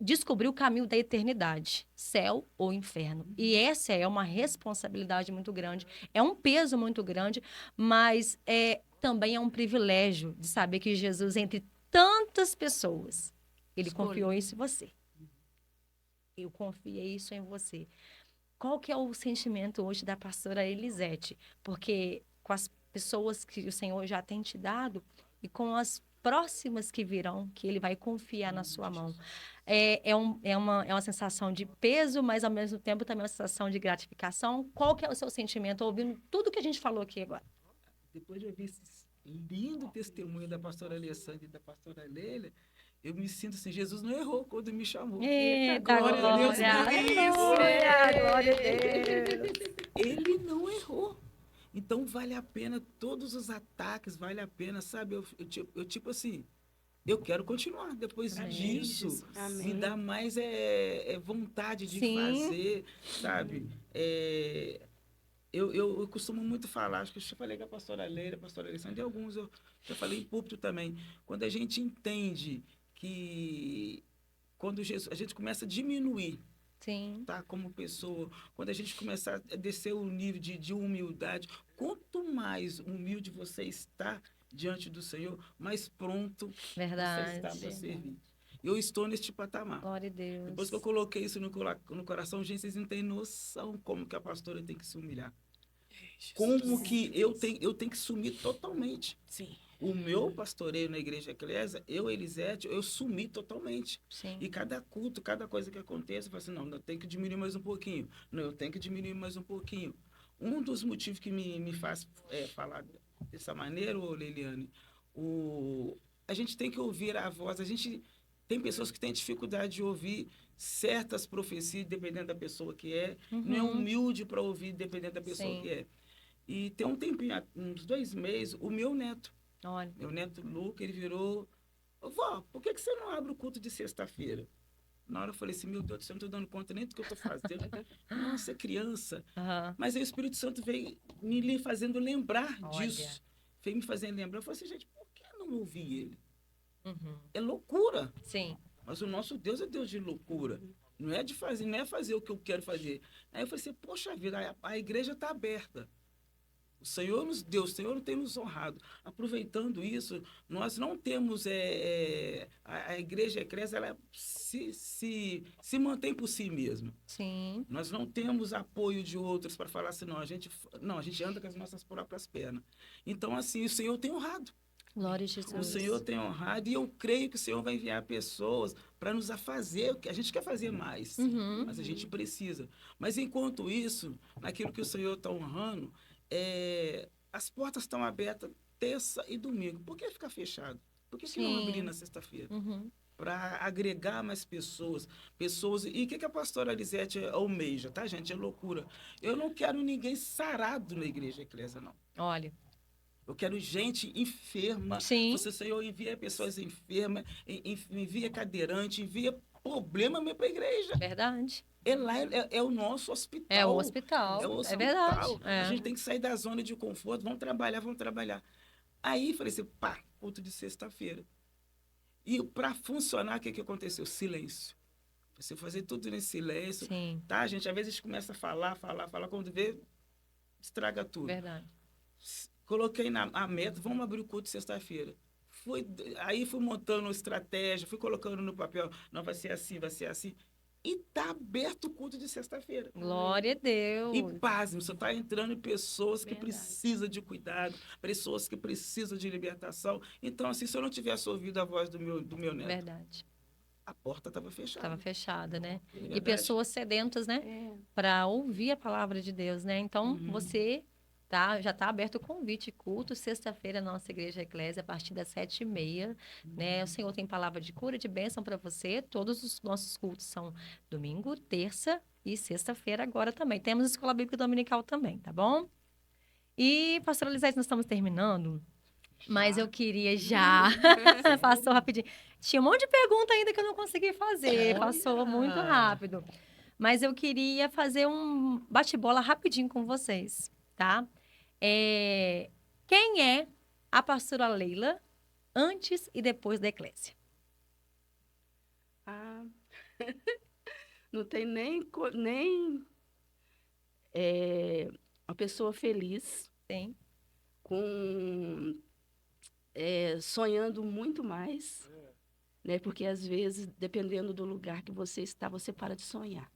descobrir o caminho da eternidade, céu ou inferno. E essa é uma responsabilidade muito grande, é um peso muito grande, mas também é um privilégio de saber que Jesus, entre tantas pessoas, ele confiou isso em você. Eu confiei isso em você. Qual que é o sentimento hoje da pastora Elisete? Porque com as pessoas que o Senhor já tem te dado e com as próximas que virão, que ele vai confiar na sua mão. É uma sensação de peso, mas ao mesmo tempo também uma sensação de gratificação. Qual que é o seu sentimento ouvindo tudo que a gente falou aqui agora? Depois de ouvir esse lindo testemunho da pastora Alessandra e da pastora Lélia, eu me sinto assim, Jesus não errou quando me chamou. Eita, glória a Deus por isso. Glória a Deus. Ele não errou. Então vale a pena todos os ataques, vale a pena, sabe? Eu tipo assim, eu quero continuar. Depois Amém. disso, Amém. me dá mais vontade de Sim. fazer, sabe? Eu costumo muito falar, acho que eu já falei com a pastora Leila, a pastora Alessandra, e alguns eu já falei em púlpito também. Quando a gente entende que quando a gente começa a diminuir, Sim. tá, como pessoa, quando a gente começar a descer o nível de humildade, quanto mais humilde você está diante do Senhor, mais pronto você está para Verdade. servir. Eu estou neste patamar. Glória a Deus. Depois que eu coloquei isso no coração, gente, vocês não têm noção como que a pastora tem que se humilhar. Como que eu tenho que sumir totalmente. Sim. O meu pastoreio na igreja Eclésia, eu, Elisete, eu sumi totalmente. Sim. E cada culto, cada coisa que aconteça, eu falo assim, não, eu tenho que diminuir mais um pouquinho. Não, eu tenho que diminuir mais um pouquinho. Um dos motivos que me faz falar dessa maneira, ô Leiliane, a gente tem que ouvir a voz. A gente tem pessoas que têm dificuldade de ouvir certas profecias, dependendo da pessoa que é. Não é humilde para ouvir, dependendo da pessoa Sim. que é. E tem um tempinho, uns 2 meses, o meu neto, Olha. meu neto Luca, ele virou, vó, por que você não abre o culto de sexta-feira? Na hora eu falei assim, meu Deus do céu, eu não estou dando conta nem do que eu estou fazendo. Nossa, é criança. Aham. Mas aí o Espírito Santo veio me fazendo lembrar Olha. disso. Veio me fazendo lembrar. Eu falei assim, gente, por que eu não ouvi ele? Uhum. É loucura. Sim. Mas o nosso Deus é Deus de loucura. Não é fazer o que eu quero fazer. Aí eu falei assim, poxa vida, a igreja está aberta. O Senhor nos deu, o Senhor tem nos honrado. Aproveitando isso, nós não temos. A igreja Eclésia, ela se mantém por si mesma. Sim. Nós não temos apoio de outros para falar assim, não, a gente anda com as nossas próprias pernas. Então, assim, o Senhor tem honrado. Glória a O Jesus. Senhor tem honrado e eu creio que o Senhor vai enviar pessoas para nos fazer o que a gente quer fazer mais, Uhum. mas a gente precisa. Mas enquanto isso, naquilo que o Senhor está honrando, as portas estão abertas terça e domingo. Por que ficar fechado? Por que não abrir Sim. na sexta-feira? Uhum. Para agregar mais pessoas. E o que a pastora Elisete almeja, tá, gente? É loucura. Eu não quero ninguém sarado na igreja Eclésia, não. Olha. Eu quero gente enferma. Sim. Você, Senhor, envia pessoas enfermas, envia cadeirante, envia problema mesmo para a igreja. Verdade. Lá é o nosso hospital. É o hospital. É o É hospital. verdade. A gente tem que sair da zona de conforto. Vamos trabalhar, vamos trabalhar. Aí, falei assim, pá, culto de sexta-feira. E para funcionar, o que aconteceu? Silêncio. Você fazer tudo nesse silêncio. Sim. Tá, gente? Às vezes a gente começa a falar. Quando vê, estraga tudo. Verdade. Coloquei a meta, vamos abrir o culto sexta-feira. Aí fui montando uma estratégia, fui colocando no papel, não vai ser assim, vai ser assim. E tá aberto o culto de sexta-feira. Glória a Deus. E pasme, você está entrando em pessoas que Verdade. precisam de cuidado, pessoas que precisam de libertação. Então, assim, se eu não tivesse ouvido a voz do meu neto, Verdade. a porta estava fechada. Estava fechada, né? É E verdade. pessoas sedentas, né? Para ouvir a palavra de Deus, né? Então, você já está aberto o convite, culto, sexta-feira, na nossa igreja Eclésia, a partir das 7h30, né? O Senhor tem palavra de cura, de bênção para você. Todos os nossos cultos são domingo, terça e sexta-feira agora também. Temos escola bíblica dominical também, tá bom? E, pastora Lisete, nós estamos terminando, mas eu queria já... Passou rapidinho. Tinha um monte de pergunta ainda que eu não consegui fazer, passou muito rápido. Mas eu queria fazer um bate-bola rapidinho com vocês, tá? Quem é a pastora Leila antes e depois da Eclésia? Ah, não tem nem uma pessoa feliz, Sim. sonhando muito mais, né? Porque às vezes, dependendo do lugar que você está, você para de sonhar,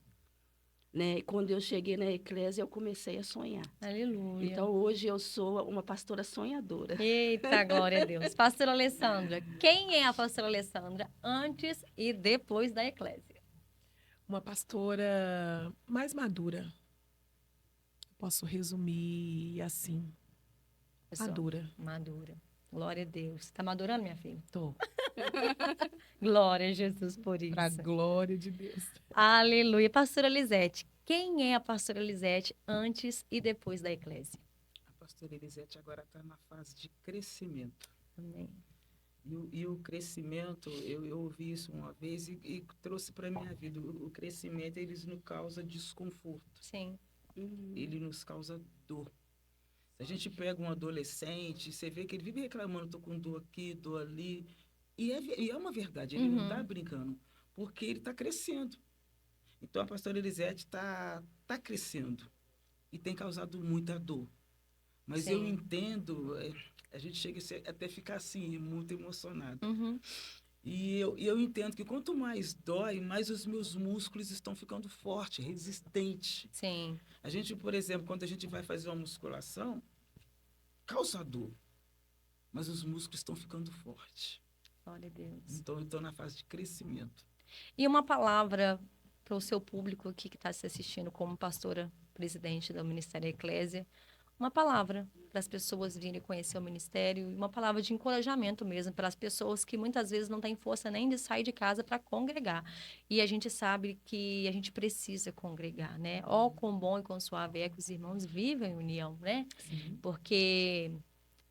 né? E quando eu cheguei na Eclésia, eu comecei a sonhar. Aleluia. Então hoje eu sou uma pastora sonhadora. Eita, glória a Deus. Pastora Alessandra, quem é a pastora Alessandra antes e depois da Eclésia? Uma pastora mais madura. Posso resumir assim. Pessoa Madura. madura. Glória a Deus. Tá madurando, minha filha? Tô. Glória a Jesus por isso. Pra glória de Deus. Aleluia. Pastora Lisete, quem é a pastora Lisete antes e depois da eclésia? A pastora Elisete agora está na fase de crescimento. Amém. E o crescimento, eu ouvi isso uma vez e trouxe para a minha vida. O crescimento, ele nos causa desconforto. Sim. Ele nos causa dor. Se a gente pega um adolescente, você vê que ele vive reclamando, estou com dor aqui, dor ali. E é uma verdade, ele não está brincando, porque ele está crescendo. Então, a pastora Elisete está crescendo e tem causado muita dor. Mas Sim. eu entendo, a gente chega até ficar assim, muito emocionado. E eu entendo que quanto mais dói, mais os meus músculos estão ficando fortes, resistentes. Sim. A gente, por exemplo, quando a gente vai fazer uma musculação, causa dor, mas os músculos estão ficando fortes. Glória a Deus. Então, eu estou na fase de crescimento. E uma palavra para o seu público aqui que está se assistindo como pastora presidente do Ministério Eclésia, uma palavra para as pessoas virem conhecer o ministério e uma palavra de encorajamento mesmo para as pessoas que muitas vezes não têm força nem de sair de casa para congregar. E a gente sabe que a gente precisa congregar, né? Ó, quão bom e quão suave é que os irmãos vivem em união, né? Sim. Porque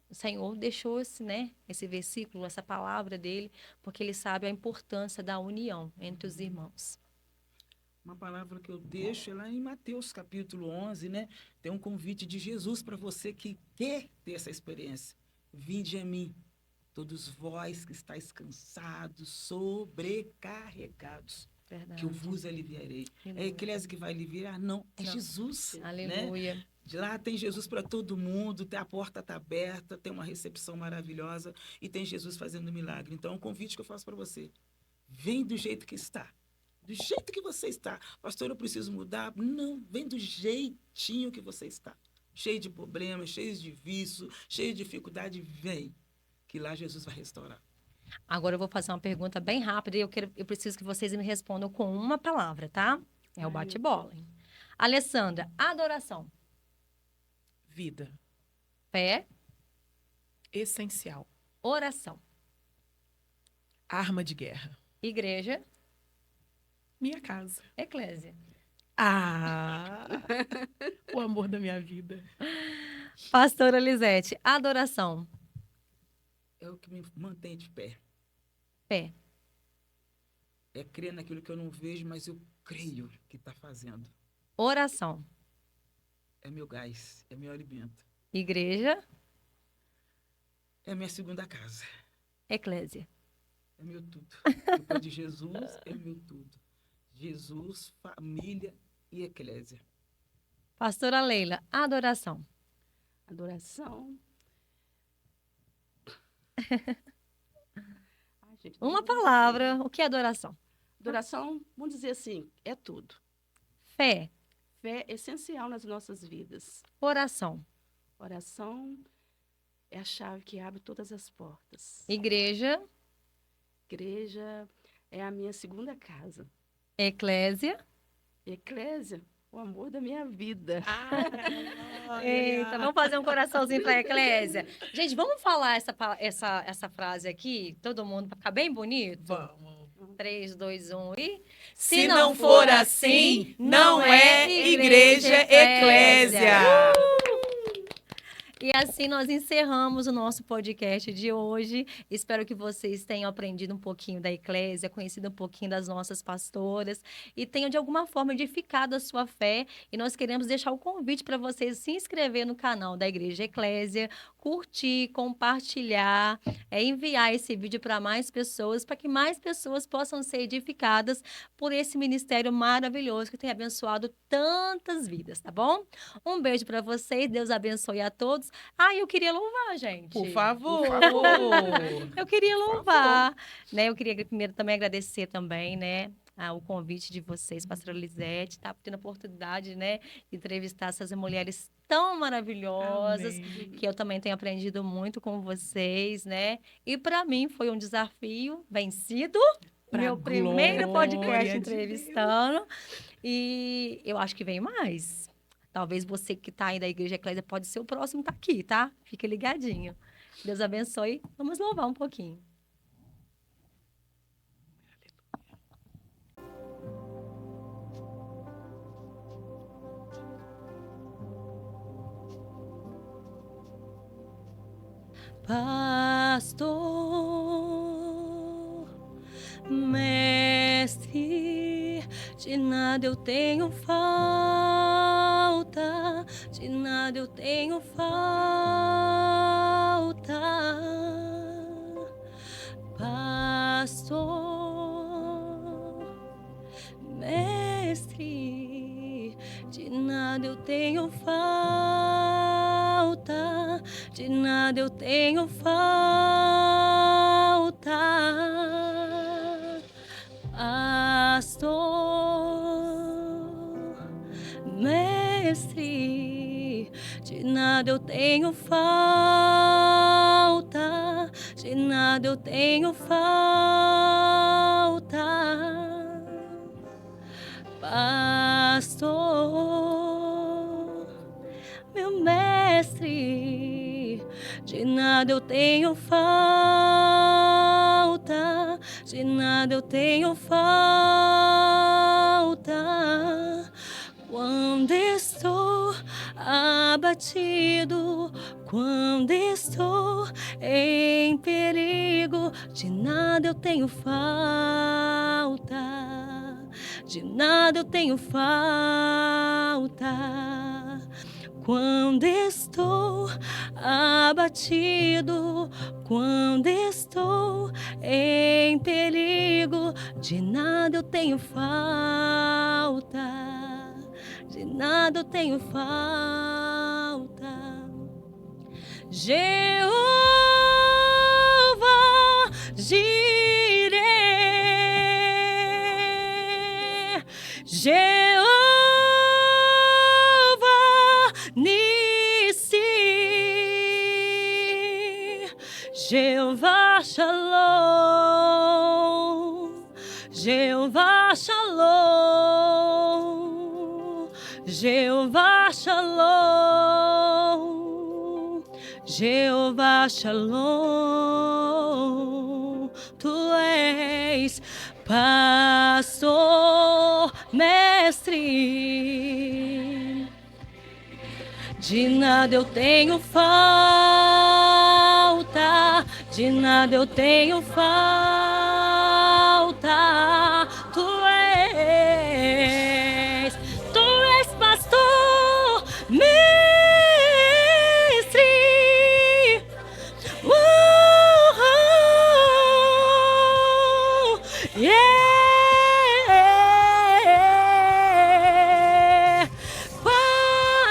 o Senhor deixou esse versículo, essa palavra dele, porque ele sabe a importância da união entre os irmãos. Uma palavra que eu deixo é lá em Mateus capítulo 11, né? Tem um convite de Jesus para você que quer ter essa experiência. Vinde a mim, todos vós que estáis cansados, sobrecarregados, Verdade. que eu vos aliviarei. É a Aleluia. eclésia que vai aliviar? Não, é Não. Jesus. Né? Aleluia. De lá tem Jesus para todo mundo, a porta está aberta, tem uma recepção maravilhosa e tem Jesus fazendo milagre. Então, é um convite que eu faço para você. Vem do jeito que está. Do jeito que você está. Pastor, eu preciso mudar? Não, vem do jeitinho que você está. Cheio de problemas, cheio de vício, cheio de dificuldade, vem. Que lá Jesus vai restaurar. Agora eu vou fazer uma pergunta bem rápida e eu preciso que vocês me respondam com uma palavra, tá? É o bate-bola. Hein? Alessandra, adoração. Vida. Fé, Essencial. oração. Arma de guerra. Igreja, Minha casa. eclésia. Ah! O amor da minha vida. Pastora Lisete, adoração. É o que me mantém de pé. Fé, É crer naquilo que eu não vejo, mas eu creio que está fazendo. oração. É meu gás, é meu alimento. Igreja, É minha segunda casa. eclésia. É meu tudo. Depois de Jesus, é meu tudo. Jesus, família e eclésia. Pastora Leila, adoração. Adoração. Ai, gente, Uma palavra, o que é adoração? Adoração, vamos dizer assim, é tudo. Fé, Fé é essencial nas nossas vidas. oração. Oração é a chave que abre todas as portas. Igreja, Igreja é a minha segunda casa. eclésia. Eclésia, o amor da minha vida. Eita, vamos fazer um coraçãozinho para a eclésia. Gente, vamos falar essa frase aqui, todo mundo, para ficar bem bonito? Vamos. 3, 2, 1 e... Se não for assim, não é igreja eclésia. E assim nós encerramos o nosso podcast de hoje. Espero que vocês tenham aprendido um pouquinho da eclésia, conhecido um pouquinho das nossas pastoras e tenham de alguma forma edificado a sua fé. E nós queremos deixar o convite para vocês se inscrever no canal da Igreja Eclésia, curtir, compartilhar, enviar esse vídeo para mais pessoas, para que mais pessoas possam ser edificadas por esse ministério maravilhoso que tem abençoado tantas vidas, tá bom? Um beijo para vocês, Deus abençoe a todos. Ah, eu queria louvar, gente. Por favor. Eu queria louvar, né? Eu queria primeiro também agradecer também, né? O convite de vocês, pastora Lisete, tá tendo a oportunidade, né, de entrevistar essas mulheres tão maravilhosas, Amém. que eu também tenho aprendido muito com vocês, né? E para mim foi um desafio vencido. Pra Meu primeiro glória podcast de entrevistando. E eu acho que vem mais. Talvez você que está aí da Igreja Eclésia pode ser o próximo tá aqui, tá? Fica ligadinho. Deus abençoe. Vamos louvar um pouquinho. Pastor, mestre, de nada eu tenho falta, de nada eu tenho falta. Pastor, mestre, de nada eu tenho falta, de nada eu tenho falta. Pastor, mestre, de nada eu tenho falta, de nada eu tenho falta. Pastor, meu mestre, de nada eu tenho falta, de nada eu tenho falta. Quando estou abatido, quando estou em perigo, de nada eu tenho falta, de nada eu tenho falta. Quando estou abatido, quando estou em perigo, de nada eu tenho falta, de nada eu tenho falta. Jeová Jireh, Jeová Nissi, Jeová Shalom, Jeová Shalom, Jeová Shalom, Jeová Shalom. Tu és pastor, mestre, de nada eu tenho falta, de nada eu tenho falta. Tu és pastor, mestre. Yeah.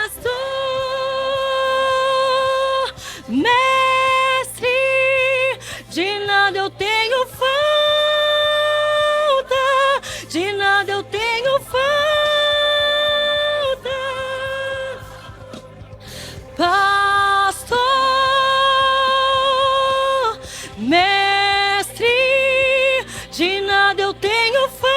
Pastor, mestre, de nada eu tenho falta, de nada eu tenho falta. Pastor, mestre, de nada eu tenho falta.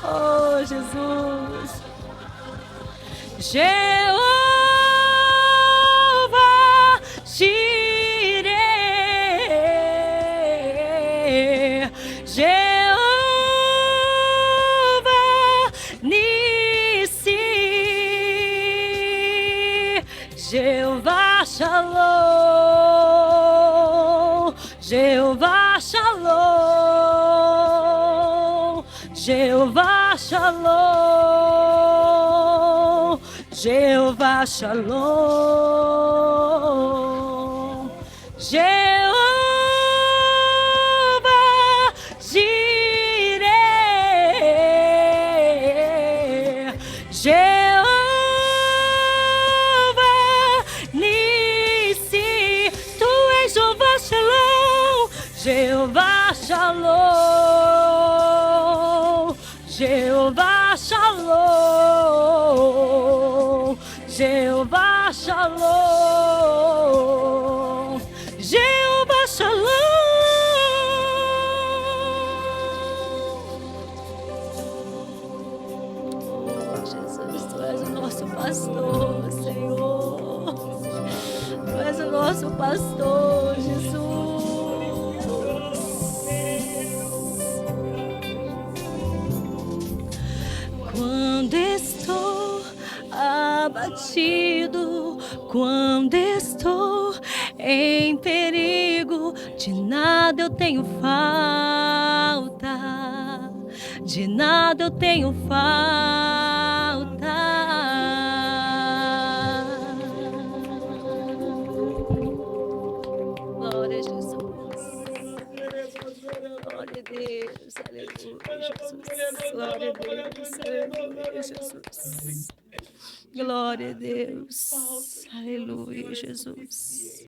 Oh, Jesus. Jeová Jireh, Jeová Nissi, Jeová Shalom, Jeová Shalom, Jeová Shalom, Jeová Shalom, Jeová Jireh, Jeová Nissi. Tu és Jeová Shalom, Jeová Shalom, Jeová Shalom, Jeová Shalom, Jeová Shalom. Oh, Jesus, tu és o nosso pastor, Senhor. pastor Jesus. Quando estou abatido, quando estou em perigo, de nada eu tenho falta, de nada eu tenho falta. Glória a Jesus. Glória a Deus, aleluia, Jesus. Glória a Deus, aleluia, Jesus. Glória a Deus, aleluia, Jesus.